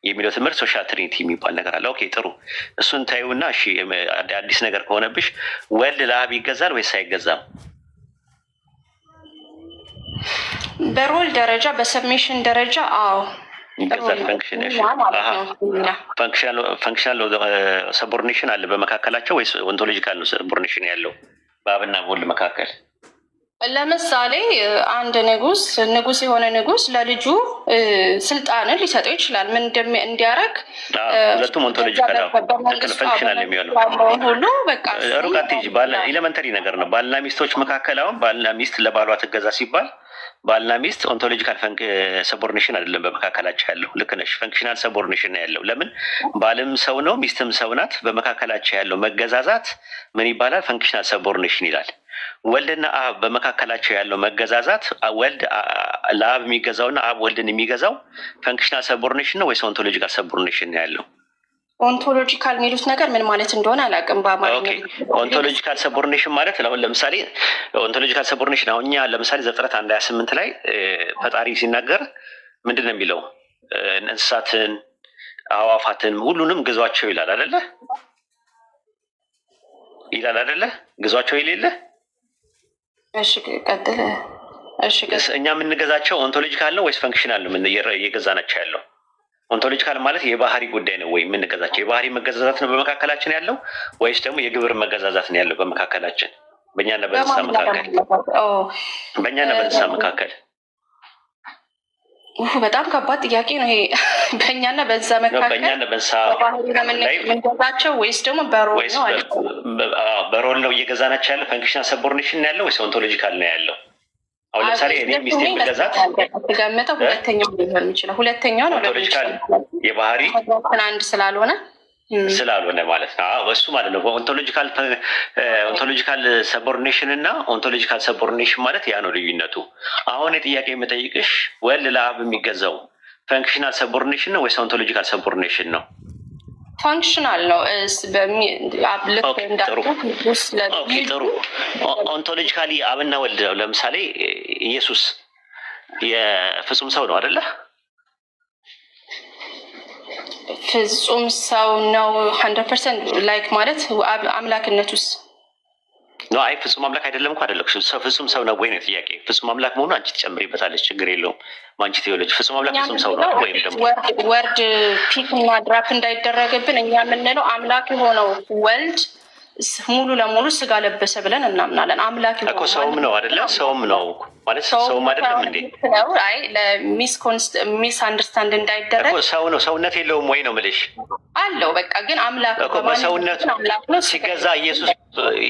የሚለው ትምህርት ሶሻል ትሪኒቲ የሚባል ነገር አለ። ኦኬ ጥሩ፣ እሱን ታዩና እሺ፣ አዲስ ነገር ከሆነብሽ ወልድ ለአብ ይገዛል ወይስ አይገዛም? በሮል ደረጃ በሰብሚሽን ደረጃ አዎ ይገዛል። ፈንክሽናል ሰቦርዲኔሽን አለ በመካከላቸው ወይስ ኦንቶሎጂካል ነው ሰቦርዲኔሽን ያለው በአብና በወልድ መካከል? ለምሳሌ አንድ ንጉስ የሆነ ንጉስ ለልጁ ስልጣንን ሊሰጠው ይችላል። ምን እንዲያረግ ሁለቱም ኦንቶሎጂካል ነው። ፈንክሽናል የሚሆነው ሁሉ በቃ ሩቅ አትሄጂ። ኤሌመንተሪ ነገር ነው። ባልና ሚስቶች መካከል አሁን ባልና ሚስት ለባሏ ትገዛ ሲባል ባልና ሚስት ኦንቶሎጂካል ሰቦርዲኔሽን አይደለም በመካከላቸው ያለው። ልክ ነሽ። ፈንክሽናል ሰቦርዲኔሽን ነው ያለው። ለምን ባልም ሰው ነው ሚስትም ሰው ናት። በመካከላቸው ያለው መገዛዛት ምን ይባላል? ፈንክሽናል ሰቦርዲኔሽን ይላል። ወልድና አብ በመካከላቸው ያለው መገዛዛት ወልድ ለአብ የሚገዛውና አብ ወልድን የሚገዛው ፈንክሽናል ሰቦርዲኔሽን ነው ወይስ ኦንቶሎጂካል ሰቦርዲኔሽን ነው ያለው? ኦንቶሎጂካል የሚሉት ነገር ምን ማለት እንደሆነ አላውቅም በአማርኛ። ኦንቶሎጂካል ሰቦርዲኔሽን ማለት አሁን ለምሳሌ ኦንቶሎጂካል ሰቦርዲኔሽን አሁን እኛ ለምሳሌ ዘፍጥረት 1:28 ላይ ፈጣሪ ሲናገር ምንድን ነው የሚለው? እንስሳትን፣ አዋፋትን ሁሉንም ግዟቸው ይላል አይደለ? ግዟቸው የሌለ እሺ ቀጥል። እሺ እኛ የምንገዛቸው ኦንቶሎጂካል ነው ወይስ ፈንክሽናል ነው እየገዛናቸው ያለው? ኦንቶሎጂካል ማለት የባህሪ ጉዳይ ነው ወይ የምንገዛቸው? የባህሪ መገዛዛት ነው በመካከላችን ያለው ወይስ ደግሞ የግብር መገዛዛት ነው ያለው በመካከላችን? በእኛና በእንስሳ መካከል በጣም ከባድ ጥያቄ ነው ይሄ። በእኛና በእንስሳ መካከል የምንገዛቸው ወይስ ደግሞ በሮል ነው? በሮል ነው እየገዛናቸው ያለው። ፈንክሽናል ሰቦርዲኔሽን ነው ያለው ወይስ ኦንቶሎጂካል ነው ያለው? አሁን ለምሳሌ እኔ ሚስቴን ብገዛት ገመተው ሁለተኛው ሊሆን ይችላል። ሁለተኛው ነው ኦንቶሎጂካል የባህሪ አንድ ስላልሆነ ማለት ነው። እሱ ማለት ነው ኦንቶሎጂካል ሰቦርዲኔሽን እና ኦንቶሎጂካል ሰቦርዲኔሽን ማለት ያ ነው ልዩነቱ። አሁን የጥያቄ የምጠይቅሽ ወልድ ለአብ የሚገዛው ፈንክሽናል ሰቦርዲኔሽን ነው ወይስ ኦንቶሎጂካል ሰቦርዲኔሽን ነው? ፋንክሽናል ነው። ጥሩ። ኦንቶሎጂካሊ አብና ወልድ ነው። ለምሳሌ ኢየሱስ የፍጹም ሰው ነው አይደለ? ፍጹም ሰው ነው 100% ላይክ ማለት አምላክነቱስ ነው? አይ ፍጹም አምላክ አይደለም እኮ አይደለም። ፍጹም ሰው ነው ወይ ነው ጥያቄ። ፍጹም አምላክ መሆኑ አንቺ ትጨምሪበታለች፣ ችግር የለውም። አንቺ ቴዎሎጂ ፍጹም አምላክ ፍጹም ሰው ነው ወይም ደግሞ ወርድ ፒክ እና ድራፕ እንዳይደረግብን እኛ የምንለው አምላክ የሆነው ወልድ ሙሉ ለሙሉ ስጋ ለበሰ ብለን እናምናለን። አምላክ እኮ ሰውም ነው አይደለ? ሰውም ነው ማለት ሰውም አይደለም እንዴ? አይ ለሚስ አንደርስታንድ እንዳይደረግ እኮ ሰው ነው። ሰውነት የለውም ወይ ነው የምልሽ? አለው በቃ ግን አምላክ እኮ በሰውነቱ ሲገዛ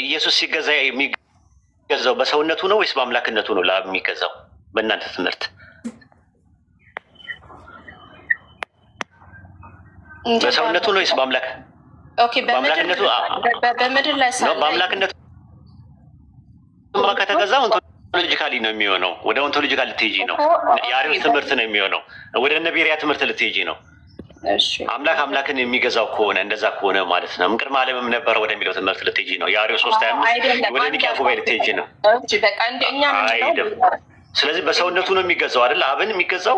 ኢየሱስ ሲገዛ የሚገዛው በሰውነቱ ነው ወይስ በአምላክነቱ ነው ለአብ የሚገዛው? በእናንተ ትምህርት በሰውነቱ ነው ወይስ በአምላክ? ኦኬ በአምላክነቱ ነው። በአምላክነቱ ከተገዛ ኦንቶሎጂካሊ ነው የሚሆነው። ወደ ኦንቶሎጂካል ልትሄጂ ነው። የአሪዮስ ትምህርት ነው የሚሆነው። ወደ ነቢሪያ ትምህርት ልትሄጂ ነው። አምላክ አምላክን የሚገዛው ከሆነ እንደዛ ከሆነ ማለት ነው ቅድመ ዓለምም ነበረ ወደሚለው ትምህርት ልትሄጂ ነው። የአሪዮስ 3:25 ወደ ኒቂያ ጉባኤ ልትሄጂ ነው። ስለዚህ በሰውነቱ ነው የሚገዛው አይደል? አብን የሚገዛው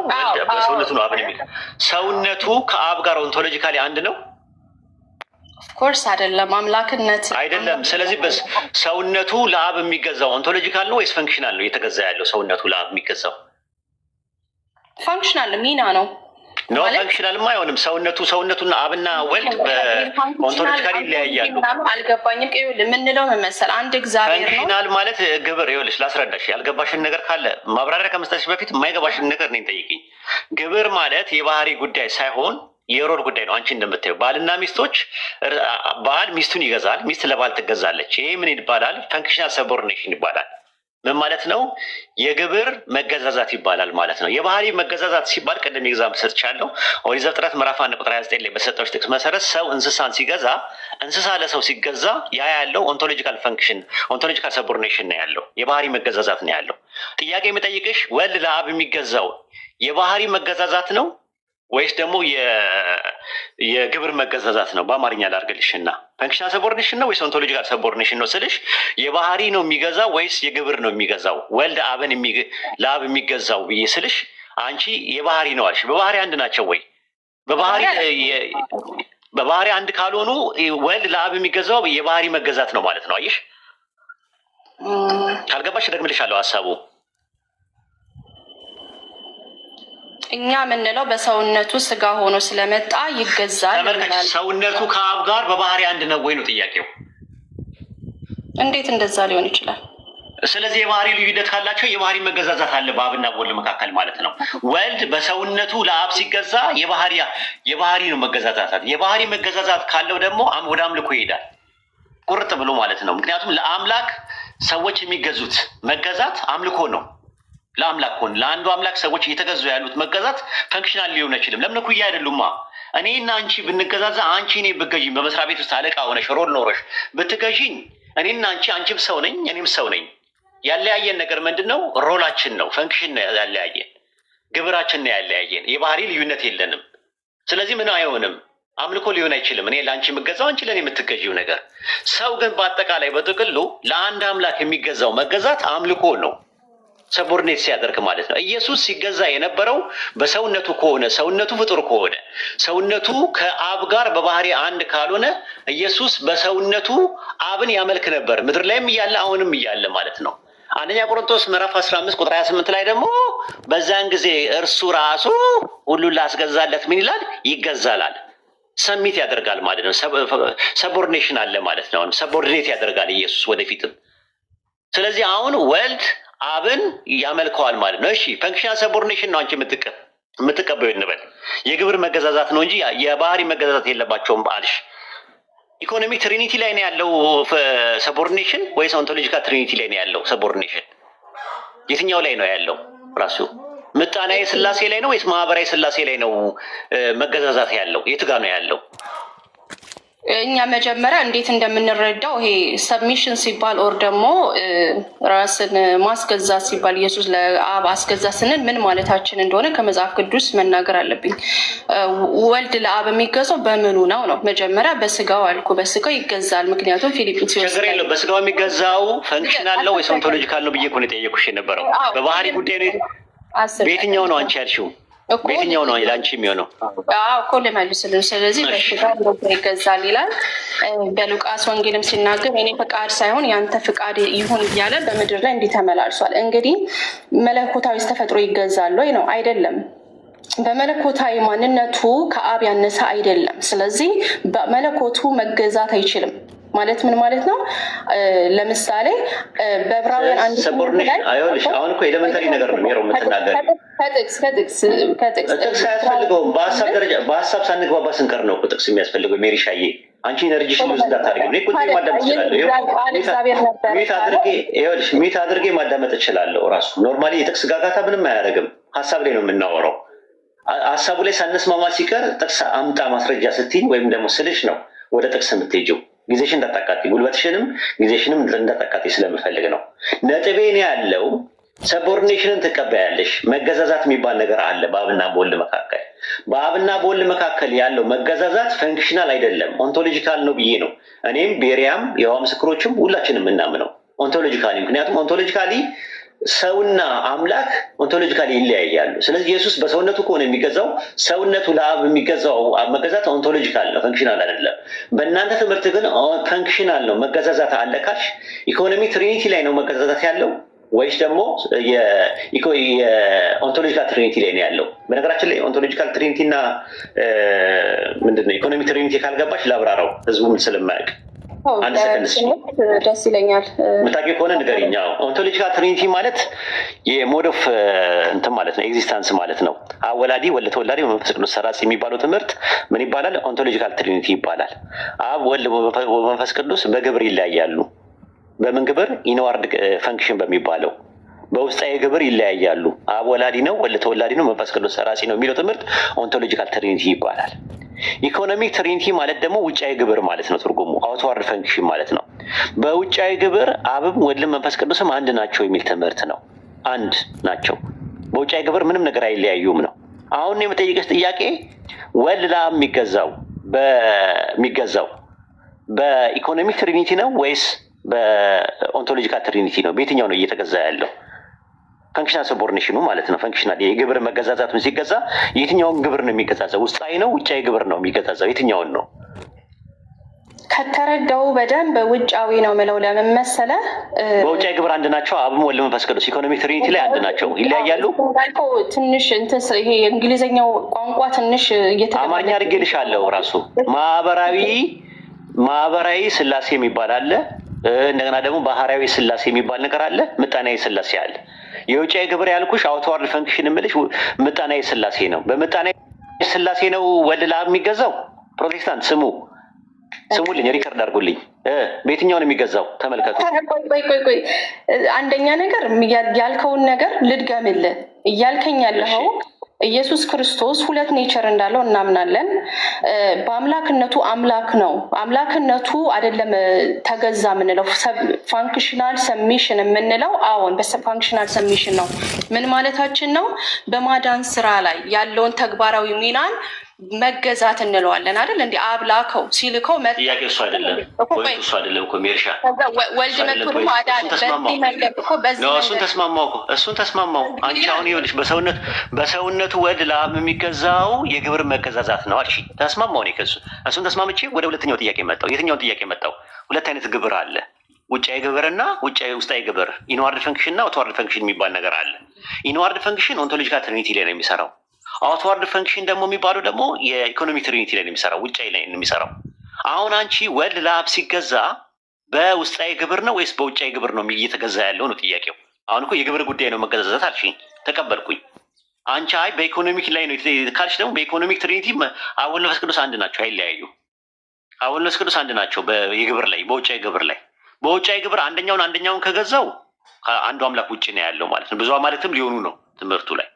በሰውነቱ ነው። አብን የሚገዛው ሰውነቱ ከአብ ጋር ኦንቶሎጂካሊ አንድ ነው። ኦፍኮርስ አይደለም፣ አምላክነት አይደለም። ስለዚህ ሰውነቱ ለአብ የሚገዛው ኦንቶሎጂካል ነው ወይስ ፈንክሽናል ነው? እየተገዛ ያለው ሰውነቱ ለአብ የሚገዛው ፈንክሽናል ሚና ነው ነው። ፈንክሽናልማ አይሆንም። ሰውነቱና አብና ወልድ በኦንቶሎጂካሊ ይለያያሉ። አልገባኝም። ይኸውልህ የምንለው ምን መሰለህ፣ አንድ እግዚአብሔር ነው። ፈንክሽናል ማለት ግብር። ይኸውልሽ ላስረዳሽ፣ ያልገባሽን ነገር ካለ ማብራሪያ ከመስጠትሽ በፊት የማይገባሽን ነገር እኔን ጠይቂኝ። ግብር ማለት የባህሪ ጉዳይ ሳይሆን የሮል ጉዳይ ነው። አንቺ እንደምታየው ባልና ሚስቶች፣ ባል ሚስቱን ይገዛል፣ ሚስት ለባል ትገዛለች። ይሄ ምን ይባላል? ፈንክሽናል ሰቦርዲኔሽን ይባላል። ምን ማለት ነው? የግብር መገዛዛት ይባላል ማለት ነው። የባህሪ መገዛዛት ሲባል ቅድም ኤግዛምፕል ሰጥቻለሁ። ኦሪት ዘፍጥረት ምዕራፍ 1:29 ላይ በሰጠሁሽ ጥቅስ መሰረት ሰው እንስሳን ሲገዛ፣ እንስሳ ለሰው ሲገዛ ያ ያለው ኦንቶሎጂካል ፈንክሽን ኦንቶሎጂካል ሰቦርዲኔሽን ነው ያለው፣ የባህሪ መገዛዛት ነው ያለው። ጥያቄ የሚጠይቅሽ ወልድ ለአብ የሚገዛው የባህሪ መገዛዛት ነው ወይስ ደግሞ የግብር መገዛዛት ነው? በአማርኛ ላድርግልሽና ፈንክሽናል ሰቦርዲኔሽን ነው ወይስ ኦንቶሎጂካል ሰቦርዲኔሽን ነው ስልሽ የባህሪ ነው የሚገዛው ወይስ የግብር ነው የሚገዛው? ወልድ አብን ለአብ የሚገዛው ብዬ ስልሽ አንቺ የባህሪ ነው አልሽ። በባህሪ አንድ ናቸው ወይ? በባህሪ አንድ ካልሆኑ ወልድ ለአብ የሚገዛው የባህሪ መገዛት ነው ማለት ነው። አየሽ፣ ካልገባሽ ደግምልሻለሁ ሀሳቡ። እኛ የምንለው በሰውነቱ ስጋ ሆኖ ስለመጣ ይገዛል። ሰውነቱ ከአብ ጋር በባህሪ አንድ ነው ወይ ነው ጥያቄው። እንዴት እንደዛ ሊሆን ይችላል? ስለዚህ የባህሪ ልዩነት ካላቸው የባህሪ መገዛዛት አለ በአብና በወልድ መካከል ማለት ነው። ወልድ በሰውነቱ ለአብ ሲገዛ የባህሪ ነው መገዛዛት። የባህሪ መገዛዛት ካለው ደግሞ ወደ አምልኮ ይሄዳል ቁርጥ ብሎ ማለት ነው። ምክንያቱም ለአምላክ ሰዎች የሚገዙት መገዛት አምልኮ ነው። ለአምላክ ሆን ለአንዱ አምላክ ሰዎች እየተገዙ ያሉት መገዛት ፈንክሽናል ሊሆን አይችልም። ለምን እኩያ አይደሉማ። እኔና አንቺ ብንገዛዛ አንቺ እኔ ብገዥኝ በመስሪያ ቤት ውስጥ አለቃ ሆነሽ ሮል ኖረሽ ብትገዥኝ እኔና አንቺም ሰው ነኝ እኔም ሰው ነኝ። ያለያየን ነገር ምንድን ነው? ሮላችን ነው፣ ፈንክሽን ነው ያለያየን፣ ግብራችን ነው ያለያየን። የባህሪ ልዩነት የለንም። ስለዚህ ምን አይሆንም፣ አምልኮ ሊሆን አይችልም። እኔ ለአንቺ የምገዛው አንቺ ለእኔ የምትገዢው ነገር። ሰው ግን በአጠቃላይ በጥቅሉ ለአንድ አምላክ የሚገዛው መገዛት አምልኮ ነው፣ ሰቦርኔት ሲያደርግ ማለት ነው። ኢየሱስ ሲገዛ የነበረው በሰውነቱ ከሆነ ሰውነቱ ፍጡር ከሆነ ሰውነቱ ከአብ ጋር በባህሪ አንድ ካልሆነ ኢየሱስ በሰውነቱ አብን ያመልክ ነበር፣ ምድር ላይም እያለ አሁንም እያለ ማለት ነው። አንደኛ ቆሮንቶስ ምዕራፍ 15:28 ላይ ደግሞ በዛን ጊዜ እርሱ ራሱ ሁሉን ላስገዛለት ምን ይላል? ይገዛላል፣ ሰሚት ያደርጋል ማለት ነው። ሰቦርኔሽን አለ ማለት ነው። ሰቦርዲኔት ያደርጋል ኢየሱስ ወደፊትም። ስለዚህ አሁን ወልድ አብን ያመልከዋል ማለት ነው። እሺ ፈንክሽናል ሰቦርዲኔሽን ነው አንቺ የምትቀበዩ እንበል። የግብር መገዛዛት ነው እንጂ የባህሪ መገዛዛት የለባቸውም በአልሽ። ኢኮኖሚክ ትሪኒቲ ላይ ነው ያለው ሰቦርዲኔሽን ወይስ ኦንቶሎጂካል ትሪኒቲ ላይ ነው ያለው ሰቦርዲኔሽን? የትኛው ላይ ነው ያለው? ራሱ ምጣናዊ ስላሴ ላይ ነው ወይስ ማህበራዊ ስላሴ ላይ ነው መገዛዛት ያለው? የት ጋር ነው ያለው? እኛ መጀመሪያ እንዴት እንደምንረዳው ይሄ ሰብሚሽን ሲባል ኦር ደግሞ ራስን ማስገዛት ሲባል ኢየሱስ ለአብ አስገዛ ስንል ምን ማለታችን እንደሆነ ከመጽሐፍ ቅዱስ መናገር አለብኝ። ወልድ ለአብ የሚገዛው በምኑ ነው? መጀመሪያ በስጋው አልኩ፣ በስጋው ይገዛል። ምክንያቱም ፊሊፒንስ ችግር የለው። በስጋው የሚገዛው ፈንክሽናል ነው ወይስ ኦንቶሎጂካል ነው ብዬ እኮ ነው የጠየኩሽ የነበረው። በባህሪ ጉዳይ ነው። በየትኛው ነው አንቺ ያልሽው? በየትኛው ነው ለአንቺ የሚሆነው? እኮ ልመልስልን። ስለዚህ በስጋ ይገዛል ይላል። በሉቃስ ወንጌልም ሲናገር የኔ ፈቃድ ሳይሆን ያንተ ፍቃድ ይሁን እያለ በምድር ላይ እንዲህ ተመላልሷል። እንግዲህ መለኮታዊ ተፈጥሮ ይገዛል ወይ ነው? አይደለም። በመለኮታዊ ማንነቱ ከአብ ያነሰ አይደለም። ስለዚህ በመለኮቱ መገዛት አይችልም። ማለት ምን ማለት ነው? ለምሳሌ በዕብራውያን አንድ ሰቦርኔሽን አይሆንሽ። አሁን እኮ ኤሌመንታሪ ነገር ነው የሚለው የምትናገር ጥቅስ አያስፈልገውም። በሀሳብ ደረጃ በሀሳብ ሳንግባባ ስንቀር ነው ጥቅስ የሚያስፈልገው። ሜሪሻዬ አንቺ ኤነርጂሽን ዩዝ እንዳታደርጊ። እኔ ቁጭ ማዳመጥ እችላለሁ። ሚት አድርጌ ማዳመጥ እችላለሁ። ራሱ ኖርማሊ የጥቅስ ጋጋታ ምንም አያደርግም። ሀሳብ ላይ ነው የምናወራው። ሀሳቡ ላይ ሳንስማማ ሲቀር ጥቅስ አምጣ ማስረጃ ስትይኝ ወይም ደግሞ ስልሽ ነው ወደ ጥቅስ የምትሄጂው። ጊዜሽን እንዳታቃጢ፣ ጉልበትሽንም ጊዜሽንም እንዳታቃጢ ስለምፈልግ ነው። ነጥቤ ነው ያለው ሰቦርዲኔሽንን ትቀበያለሽ። መገዛዛት የሚባል ነገር አለ በአብና በወልድ መካከል። በአብና በወልድ መካከል ያለው መገዛዛት ፈንክሽናል አይደለም፣ ኦንቶሎጂካል ነው ብዬ ነው እኔም ቤሪያም የሆዋ ምስክሮችም ሁላችንም የምናምነው ኦንቶሎጂካሊ። ምክንያቱም ኦንቶሎጂካሊ ሰውና አምላክ ኦንቶሎጂካሊ ይለያያሉ። ስለዚህ ኢየሱስ በሰውነቱ ከሆነ የሚገዛው ሰውነቱ ለአብ የሚገዛው መገዛት ኦንቶሎጂካል ነው፣ ፈንክሽናል አይደለም። በእናንተ ትምህርት ግን ፈንክሽናል ነው። መገዛዛት አለ ካልሽ ኢኮኖሚ ትሪኒቲ ላይ ነው መገዛዛት ያለው ወይስ ደግሞ የኦንቶሎጂካል ትሪኒቲ ላይ ነው ያለው? በነገራችን ላይ ኦንቶሎጂካል ትሪኒቲ እና ምንድነው ኢኮኖሚ ትሪኒቲ ካልገባሽ ላብራራው ህዝቡም ስለማያውቅ አንድ ሰከንድ ደስ ይለኛል። ምታውቂው ከሆነ ንገሪኝ። ኦንቶሎጂካል ትሪኒቲ ማለት የሞድ ኦፍ እንትን ማለት ነው፣ ኤግዚስተንስ ማለት ነው። አወላዲ፣ ወልድ፣ ተወላዲ፣ መንፈስ ቅዱስ ሰራጺ የሚባለው ትምህርት ምን ይባላል? ኦንቶሎጂካል ትሪኒቲ ይባላል። አብ፣ ወልድ፣ መንፈስ ቅዱስ በግብር ይለያያሉ። በምን ግብር? ኢንዋርድ ፈንክሽን በሚባለው በውስጣዊ ግብር ይለያያሉ። አብ ወላዲ ነው፣ ወልድ ተወላዲ ነው፣ መንፈስ ቅዱስ ሰራጺ ነው የሚለው ትምህርት ኦንቶሎጂካል ትሪኒቲ ይባላል። ኢኮኖሚክ ትሪኒቲ ማለት ደግሞ ውጫዊ ግብር ማለት ነው። ትርጉሙ አውትዋርድ ፈንክሽን ማለት ነው። በውጫዊ ግብር አብም ወልድም መንፈስ ቅዱስም አንድ ናቸው የሚል ትምህርት ነው። አንድ ናቸው፣ በውጫዊ ግብር ምንም ነገር አይለያዩም ነው። አሁን የምጠይቅሽ ጥያቄ ወልድ ለአብ የሚገዛው በኢኮኖሚክ ትሪኒቲ ነው ወይስ በኦንቶሎጂካል ትሪኒቲ ነው? በየትኛው ነው እየተገዛ ያለው? ፈንክሽናል ሰቦርዲኔሽኑ ማለት ነው። ፈንክሽናል የግብር መገዛዛቱን ሲገዛ የትኛውን ግብር ነው የሚገዛዛው? ውስጣዊ ነው ውጫዊ ግብር ነው የሚገዛዛው? የትኛውን ነው? ከተረዳው በደንብ ውጫዊ ነው ምለው። ለምን መሰለህ? በውጫዊ ግብር አንድ ናቸው። አብም ወልድ መንፈስ ቅዱስ ኢኮኖሚክ ትሪኒቲ ላይ አንድ ናቸው። ይለያያሉ። ትንሽ እንትን ይሄ እንግሊዝኛው ቋንቋ ትንሽ አማርኛ አድርጌልሻለሁ። ራሱ ማህበራዊ ስላሴ የሚባል አለ። እንደገና ደግሞ ባህራዊ ስላሴ የሚባል ነገር አለ። ምጣኔያዊ ስላሴ አለ። የውጫዊ ግብር ያልኩሽ አውትዋርድ ፈንክሽን የምልሽ ምጣኔያዊ ስላሴ ነው። በምጣኔያዊ ስላሴ ነው ወልድ ለአብ የሚገዛው። ፕሮቴስታንት ስሙልኝ፣ ሪከርድ አድርጉልኝ። በየትኛው ነው የሚገዛው? ተመልከቱ። ቆይ አንደኛ ነገር ያልከውን ነገር ልድገምልህ። እያልከኝ ያለኸው ኢየሱስ ክርስቶስ ሁለት ኔቸር እንዳለው እናምናለን። በአምላክነቱ አምላክ ነው። አምላክነቱ አይደለም ተገዛ የምንለው ፋንክሽናል ሰሚሽን የምንለው አዎን፣ በፋንክሽናል ሰሚሽን ነው። ምን ማለታችን ነው? በማዳን ስራ ላይ ያለውን ተግባራዊ ሚናን መገዛት እንለዋለን አይደል? እንዲ አብላከው ሲልከው ጥያቄ እሱ አይደለም እኮ ሜርሻ ወልድ መጥቶ ማዳን በዚህ መንገድ እኮ እሱን ተስማማው። አንቺ አሁን ይኸውልሽ በሰውነቱ ወልድ ለአብ የሚገዛው የግብር መገዛዛት ነው አልሽ። ተስማማው። እኔ እሱን ተስማምቼ ወደ ሁለተኛው ጥያቄ መጣው። የትኛውን ጥያቄ መጣው? ሁለት አይነት ግብር አለ፣ ውጫዊ ግብርና ውስጣዊ ግብር። ኢንዋርድ ፈንክሽን እና አውትዋርድ ፈንክሽን የሚባል ነገር አለ። ኢንዋርድ ፈንክሽን ኦንቶሎጂካል ትሪኒቲ ላይ ነው የሚሰራው። አውትዋርድ ፈንክሽን ደግሞ የሚባለው ደግሞ የኢኮኖሚ ትሪኒቲ ላይ ነው የሚሰራው፣ ውጫዊ ላይ ነው የሚሰራው። አሁን አንቺ ወልድ ለአብ ሲገዛ በውስጣዊ ግብር ነው ወይስ በውጫዊ ግብር ነው እየተገዛ ያለው ነው ጥያቄው። አሁን እኮ የግብር ጉዳይ ነው መገዛዛት አልሽኝ፣ ተቀበልኩኝ። አንቺ አይ በኢኮኖሚክ ላይ ነው ካልሽ ደግሞ በኢኮኖሚክ ትሪኒቲ አብ ወልድ መንፈስ ቅዱስ አንድ ናቸው፣ አይለያዩ። አብ ወልድ መንፈስ ቅዱስ አንድ ናቸው የግብር ላይ፣ በውጫዊ ግብር ላይ። በውጫዊ ግብር አንደኛውን ከገዛው አንዱ አምላክ ውጭ ነው ያለው ማለት ነው። ብዙ ማለትም ሊሆኑ ነው ትምህርቱ ላይ።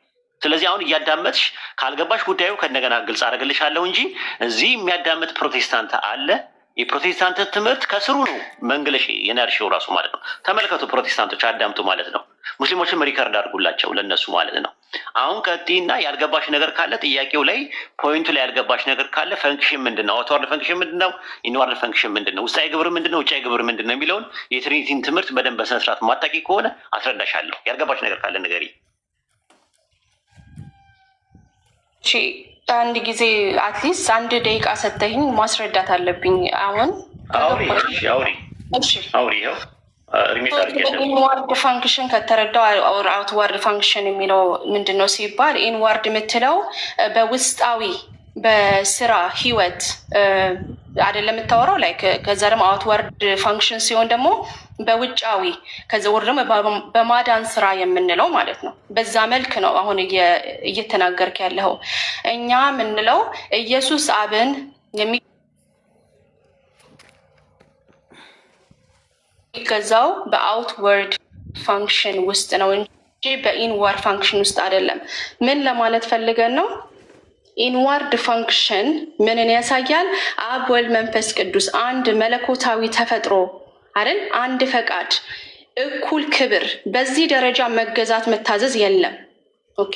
ስለዚህ አሁን እያዳመጥሽ ካልገባሽ ጉዳዩ ከእንደገና ግልጽ አደረግልሻለሁ እንጂ እዚህ የሚያዳምጥ ፕሮቴስታንት አለ። የፕሮቴስታንት ትምህርት ከስሩ ነው መንግለሽ የነርሽው ራሱ ማለት ነው። ተመልከቱ ፕሮቴስታንቶች አዳምጡ ማለት ነው። ሙስሊሞችን ሪከርድ አድርጉላቸው ለነሱ ማለት ነው። አሁን ቀጥይና ያልገባሽ ነገር ካለ ጥያቄው ላይ ፖይንቱ ላይ ያልገባሽ ነገር ካለ ፈንክሽን ምንድን ነው? አውትዋርድ ፈንክሽን ምንድን ነው? ኢንዋርድ ፈንክሽን ምንድን ነው? ውስጣዊ ግብር ምንድን ነው? ውጫዊ ግብር ምንድን ነው የሚለውን የትሪኒቲን ትምህርት በደንብ በስነስርዓት ማታቂ ከሆነ አስረዳሻለሁ። ያልገባሽ ነገር ካለ ንገሪ። አንድ ጊዜ አትሊስት አንድ ደቂቃ ሰተኝ ማስረዳት አለብኝ። አሁን አውሪ ይኸው ኢንዋርድ ፋንክሽን ከተረዳው አውትዋርድ ፋንክሽን የሚለው ምንድን ነው ሲባል ኢንዋርድ የምትለው በውስጣዊ በስራ ህይወት አይደለም የምታወራው ላይ ከዛ ደግሞ አውትወርድ ፋንክሽን ሲሆን ደግሞ በውጫዊ ከዛ ወር ደግሞ በማዳን ስራ የምንለው ማለት ነው። በዛ መልክ ነው አሁን እየተናገርክ ያለው። እኛ የምንለው ኢየሱስ አብን የሚገዛው በአውትወርድ ፋንክሽን ውስጥ ነው እንጂ በኢንዋርድ ፋንክሽን ውስጥ አይደለም። ምን ለማለት ፈልገን ነው? ኢንዋርድ ፋንክሽን ምንን ያሳያል? አብ ወልድ መንፈስ ቅዱስ አንድ መለኮታዊ ተፈጥሮ አይደል? አንድ ፈቃድ፣ እኩል ክብር፣ በዚህ ደረጃ መገዛት መታዘዝ የለም። ኦኬ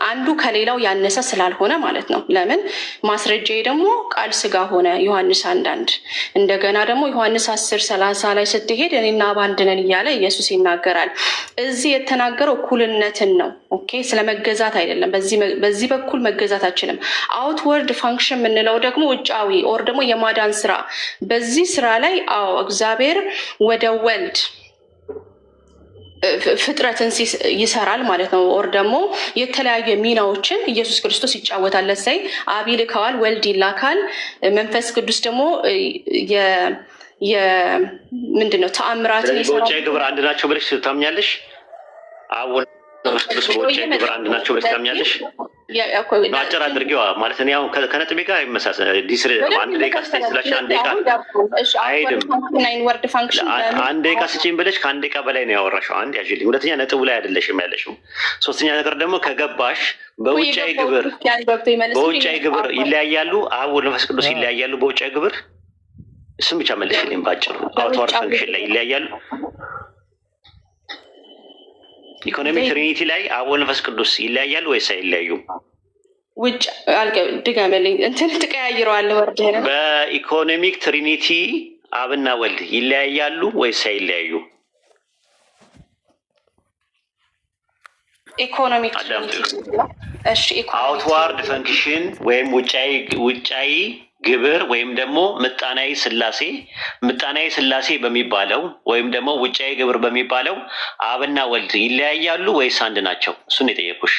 አንዱ ከሌላው ያነሰ ስላልሆነ ማለት ነው። ለምን ማስረጃዬ ደግሞ ቃል ስጋ ሆነ ዮሐንስ 1:1 እንደገና ደግሞ ዮሐንስ 10:30 ላይ ስትሄድ እኔና አብ አንድ ነን እያለ ኢየሱስ ይናገራል። እዚህ የተናገረው እኩልነትን ነው። ኦኬ ስለመገዛት አይደለም። በዚህ በኩል መገዛታችንም አውትወርድ ፋንክሽን የምንለው ደግሞ ውጫዊ ኦር ደግሞ የማዳን ስራ። በዚህ ስራ ላይ እግዚአብሔር ወደ ወልድ ፍጥረትን ይሰራል ማለት ነው። ኦር ደግሞ የተለያዩ ሚናዎችን ኢየሱስ ክርስቶስ ይጫወታል። ለሳይ አብ ይልካዋል፣ ወልድ ይላካል፣ መንፈስ ቅዱስ ደግሞ ምንድነው ተአምራትን ይሰራል። በውጫዊ ግብር አንድ ናቸው ብለሽ ታምኛለሽ? አሁን ቅዱስ በውጫዊ ግብር አንድ ናቸው ብለሽ ታምኛለሽ? አጭር አድርጌዋ ማለት ነው። ያው ከነጥቤ ጋር ይመሳሰል። አንድ ደቂቃ ስትይ ስላሽ አንድ ደቂቃ አይሄድም። አንድ ደቂቃ ስጪኝ ብለሽ ከአንድ ደቂቃ በላይ ነው ያወራሽው። አንድ ያዥልኝ። ሁለተኛ ነጥቡ ላይ አይደለሽም ያለሽው። ሶስተኛ ነገር ደግሞ ከገባሽ በውጫዊ ግብር ይለያያሉ። አብ ወልድ መንፈስ ቅዱስ ይለያያሉ በውጫዊ ግብር። እሱም ብቻ መልሽልኝ ባጭሩ። አውትወርድ ፋንክሽን ላይ ይለያያሉ። ኢኮኖሚክ ትሪኒቲ ላይ አብ ወልድ መንፈስ ቅዱስ ይለያያሉ ወይስ አይለያዩም? ውጭ ድጋመልኝ እንትን ትቀያይረዋለህ ወርደህ። በኢኮኖሚክ ትሪኒቲ አብና ወልድ ይለያያሉ ወይስ አይለያዩ? ኢኮኖሚክ አውትዋርድ ፈንክሽን ወይም ውጫዊ ግብር ወይም ደግሞ ምጣናዊ ስላሴ በሚባለው ወይም ደግሞ ውጫዊ ግብር በሚባለው አብና ወልድ ይለያያሉ ወይስ አንድ ናቸው? እሱን የጠየኩሽ።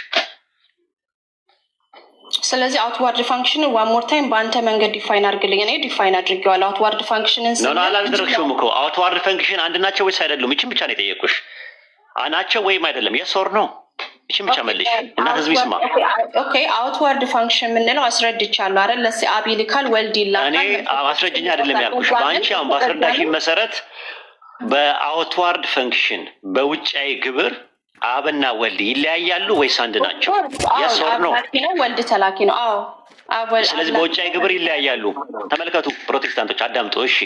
ስለዚህ አውትዋርድ ፋንክሽን ዋን ሞር ታይም በአንተ መንገድ ዲፋይን አድርግልኝ። እኔ ዲፋይን አድርጌዋለሁ። አውትዋርድ ፋንክሽንን አላደረግሽውም እኮ። አውትዋርድ ፈንክሽን አንድ ናቸው ወይስ አይደሉም? ይችን ብቻ ነው የጠየኩሽ። ናቸው ወይም አይደለም? የስ ኦር ኖ? ይችን ብቻ መልሽ እና ህዝብ ይስማ። ኦኬ አውትዋርድ ፈንክሽን የምንለው አስረድቻለሁ አይደል? ለሲ አብ ይልካል፣ ወልድ ይላካል። እኔ አስረጅኛ አይደለም ያልኩሽ። በአንቺ አሁን በአስረዳሽኝ መሰረት በአውትዋርድ ፈንክሽን በውጫዊ ግብር አብና ወልድ ይለያያሉ ወይስ አንድ ናቸው? የስ ኦር ኖ? ወልድ ተላኪ ነው። አዎ። ስለዚህ በውጫዊ ግብር ይለያያሉ። ተመልከቱ ፕሮቴስታንቶች አዳምጡ። እሺ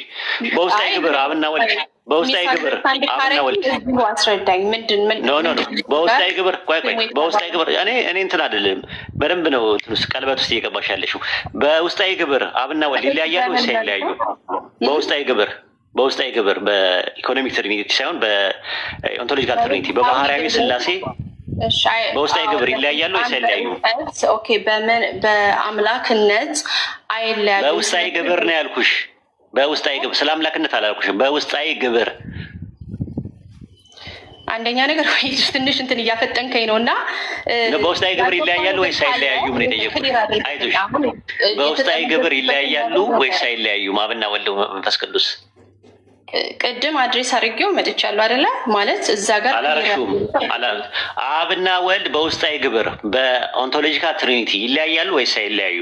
በውስጣዊ ግብር አብና ወልድ በውስጣዊ ግብር አብና ወልድ አስረዳኝ። ምንድን በውስጣዊ ግብር በውስጣዊ ግብር እኔ እንትን አይደለም በደንብ ነው ቀለበት ውስጥ እየገባሽ ያለሽው። በውስጣዊ ግብር አብና ወልድ ይለያያሉ ወይስ አይለያዩ? በውስጣዊ ግብር በኢኮኖሚክ ትሪኒቲ ሳይሆን በኦንቶሎጂካል ትሪኒቲ በባህርያዊ ስላሴ በውስጣዊ ግብር ይለያያሉ ወይስ አይለያዩ? ኦኬ በአምላክነት አይለያዩ። በውስጣዊ ግብር ነው ያልኩሽ። በውስጣዊ ግብር ስለ አምላክነት አላልኩሽም። በውስጣዊ ግብር አንደኛ ነገር ወይ ትንሽ እንትን እያፈጠንከኝ ነው እና በውስጣዊ ግብር ይለያያሉ ወይስ አይለያዩ? ምን የጠየቁት? አይዞሽ በውስጣዊ ግብር ይለያያሉ ወይስ አይለያዩ? አብና ወልድ መንፈስ ቅዱስ ቅድም አድሬስ አድርጌው መጥቻለሁ አይደለ? ማለት እዛ ጋር አላረሹም። አብና ወልድ በውስጣዊ ግብር በኦንቶሎጂካል ትሪኒቲ ይለያያሉ ወይስ አይለያዩ?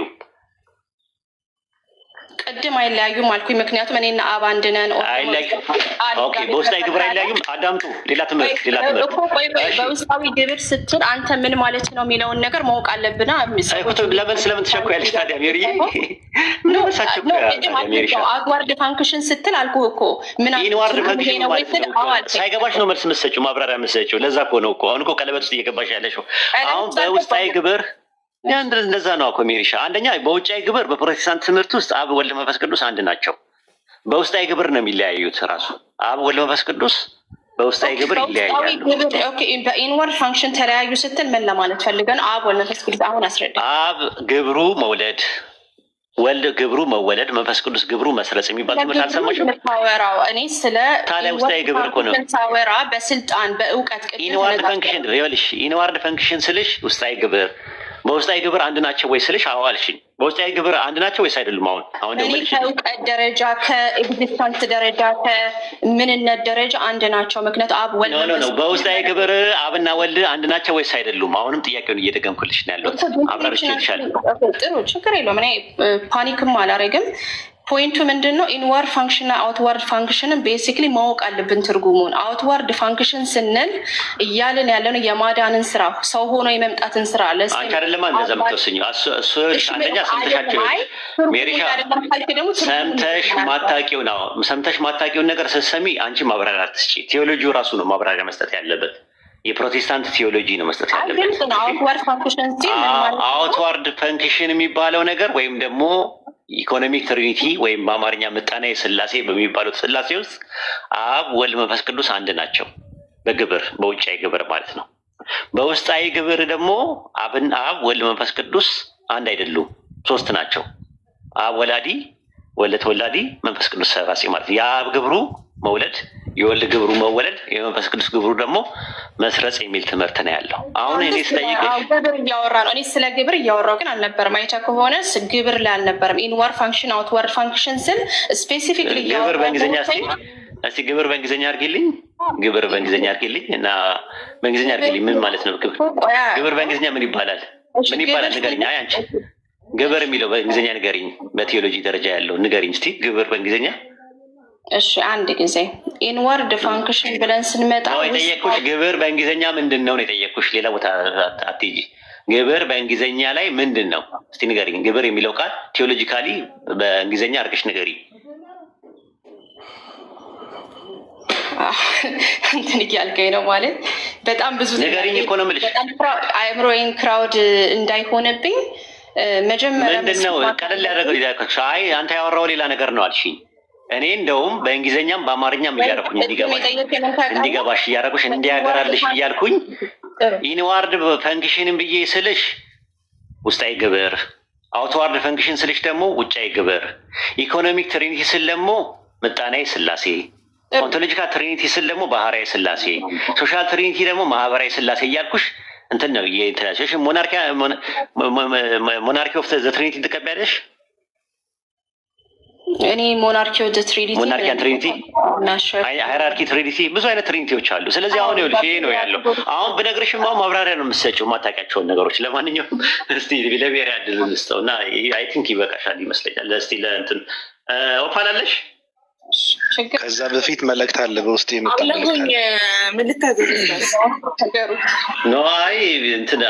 ቅድም አይለያዩም አልኩኝ። ምክንያቱም እኔና አብ አንድ ነን። ኦኬ በውስጣዊ ግብር አይለያዩም። አዳምጡ። ሌላ ትምህርት በውስጣዊ ግብር ስትል አንተ ምን ማለት ነው የሚለውን ነገር ማወቅ አለብና ለምን ስለምትሸኩያለሽ ታዲያ ሜሪ? አውትዋርድ ፋንክሽን ስትል አልኩህ እኮ ኢንዋርድ ፈንክሽን ማለት ነው። ሳይገባሽ ነው መልስ የምትሰጪው፣ ማብራሪያ የምትሰጪው። ለዛ እኮ ነው እኮ አሁን እኮ ቀለበት ውስጥ እየገባሽ ያለሽው። አሁን በውስጣዊ ግብር እንደዛ ነው እኮ ሜሪሻ። አንደኛ በውጫዊ ግብር በፕሮቴስታንት ትምህርት ውስጥ አብ ወልድ መንፈስ ቅዱስ አንድ ናቸው። በውስጣዊ ግብር ነው የሚለያዩት። ራሱ አብ ወልድ መንፈስ ቅዱስ በውስጣዊ ግብር ይለያያሉ። በኢንዋርድ ፋንክሽን ተለያዩ ስትል ምን ለማለት ፈልገን? አብ ወልድ መንፈስ ቅዱስ አሁን አስረዳ። አብ ግብሩ መውለድ፣ ወልድ ግብሩ መወለድ፣ መንፈስ ቅዱስ ግብሩ መስረጽ የሚባል ትምህርት አልሰማሽም? እኔ ስለ ታዲያ ውስጣዊ ግብር እኮ ነው ሳወራ በስልጣን በእውቀት ኢንዋርድ ፈንክሽን ስልሽ ውስጣዊ ግብር በውስጣዊ ግብር አንድ ናቸው ወይ ስልሽ አዎ አልሽኝ። በውስጣዊ ግብር አንድ ናቸው ወይስ አይደሉም? አሁን እኔ ከእውቀት ደረጃ ከኤግዚስተንስ ደረጃ ከምንነት ደረጃ አንድ ናቸው። ምክንያቱም አብ ወልድ ነው። በውስጣዊ ግብር አብና ወልድ አንድ ናቸው ወይስ አይደሉም? አሁንም ጥያቄውን እየደገምኩልሽ ነው ያለሁት። አብራርቼ ይልሻለሁ። ጥሩ ችግር የለውም። እኔ ፓኒክም አላደርግም። ፖይንቱ ምንድነው? ኢንዋርድ ፋንክሽን እና አውትዋርድ ፋንክሽንን ቤሲክሊ ማወቅ አለብን ትርጉሙን። አውትዋርድ ፋንክሽን ስንል እያልን ያለነው የማዳንን ስራ ሰው ሆኖ የመምጣትን ስራ አንቺ አይደለም እንደዛ የምትወስኚው። እሱ አንደኛ ሰምተሻቸው ሜሪሻ ሰምተሽ ማታውቂውን ነገር ስትሰሚ አንቺ ማብራሪያ አትስጪ። ቴዎሎጂው ራሱ ነው ማብራሪያ መስጠት ያለበት። የፕሮቴስታንት ቴዎሎጂ ነው መስጠት ያለበት። አውትዋርድ ፋንክሽን የሚባለው ነገር ወይም ደግሞ ኢኮኖሚክ ትሪኒቲ ወይም በአማርኛ ምጣኔ ስላሴ በሚባሉት ስላሴ ውስጥ አብ ወልድ መንፈስ ቅዱስ አንድ ናቸው። በግብር በውጫዊ ግብር ማለት ነው። በውስጣዊ ግብር ደግሞ አብ ወልድ መንፈስ ቅዱስ አንድ አይደሉም፣ ሶስት ናቸው። አብ ወላዲ፣ ወልድ ተወላዲ፣ መንፈስ ቅዱስ ሰራጺ ማለት ነው። የአብ ግብሩ መውለድ፣ የወልድ ግብሩ መወለድ፣ የመንፈስ ቅዱስ ግብሩ ደግሞ መስረጽ የሚል ትምህርት ነው ያለው። አሁን እኔ ስጠይቅሽ ግብር እያወራ ነው። እኔ ስለ ግብር እያወራው ግን አልነበረም። አይቻ ከሆነ ግብር ላይ አልነበረም። ኢንዋርድ ፋንክሽን አውትዋርድ ፋንክሽን ስል ስፔሲፊክሊ ግብር በእንግሊዝኛ እስቲ ግብር በእንግሊዝኛ አድርጊልኝ። ግብር በእንግሊዝኛ አድርጊልኝ እና በእንግሊዝኛ አድርጊልኝ ምን ማለት ነው? ግብር በእንግሊዝኛ ምን ይባላል? ምን ይባላል? ንገሪኝ። አይ አንቺ ግብር የሚለው በእንግሊዝኛ ንገሪኝ። በቴዎሎጂ ደረጃ ያለው ንገሪኝ እስቲ ግብር በእንግሊዝኛ። እሺ አንድ ጊዜ ኢንዋርድ ፋንክሽን ብለን ስንመጣ የጠየኩሽ ግብር በእንግሊዝኛ ምንድን ነው የጠየኩሽ። ሌላ ቦታ አትሄጂ። ግብር በእንግሊዝኛ ላይ ምንድን ነው እስቲ ንገሪኝ። ግብር የሚለው ቃል ቴዎሎጂካሊ በእንግሊዝኛ አድርገሽ ንገሪኝ። እንትን እያልከኝ ነው ማለት በጣም ብዙ ንገሪኝ እኮ ነው የምልሽ። በጣም አእምሮዬን ክራውድ እንዳይሆንብኝ መጀመሪያ ምንድን ነው ቀለል ያደረገው? አይ አንተ ያወራው ሌላ ነገር ነው አልሽኝ። እኔ እንደውም በእንግሊዝኛም በአማርኛም እያደረኩኝ እንዲገባሽ እያደረጉሽ እንዲያገራልሽ እያልኩኝ ኢንዋርድ ፈንክሽንን ብዬ ስልሽ ውስጣዊ ግብር፣ አውትዋርድ ፈንክሽን ስልሽ ደግሞ ውጫዊ ግብር፣ ኢኮኖሚክ ትሪኒቲ ስል ደግሞ ምጣኔያዊ ስላሴ፣ ኦንቶሎጂካል ትሪኒቲ ስል ደግሞ ባህርያዊ ስላሴ፣ ሶሻል ትሪኒቲ ደግሞ ማህበራዊ ስላሴ እያልኩሽ እንትን ነው የተላሽ። ሞናርኪ ኦፍ ዘ ትሪኒቲ ትቀበያለሽ? እኔ ሞናርኪ ኦፍ ዘ ትሪኒቲ ሃይራርኪ ትሪኒቲ ብዙ አይነት ትሪኒቲዎች አሉ። ስለዚህ አሁን ይኸውልሽ ይሄ ነው ያለው። አሁን ብነግርሽም አሁን ማብራሪያ ነው የምትሰጪው የማታውቂያቸውን ነገሮች። ለማንኛውም እስቲ ለብሔር ያድል ልስጠው እና አይ ቲንክ ይበቃሻል ይመስለኛል። እስቲ ለእንትን ኦፓል አለሽ? ከዛ በፊት መልእክት አለ በውስጥ የመጣ መልእክት አለ። ኖ አይ እንትን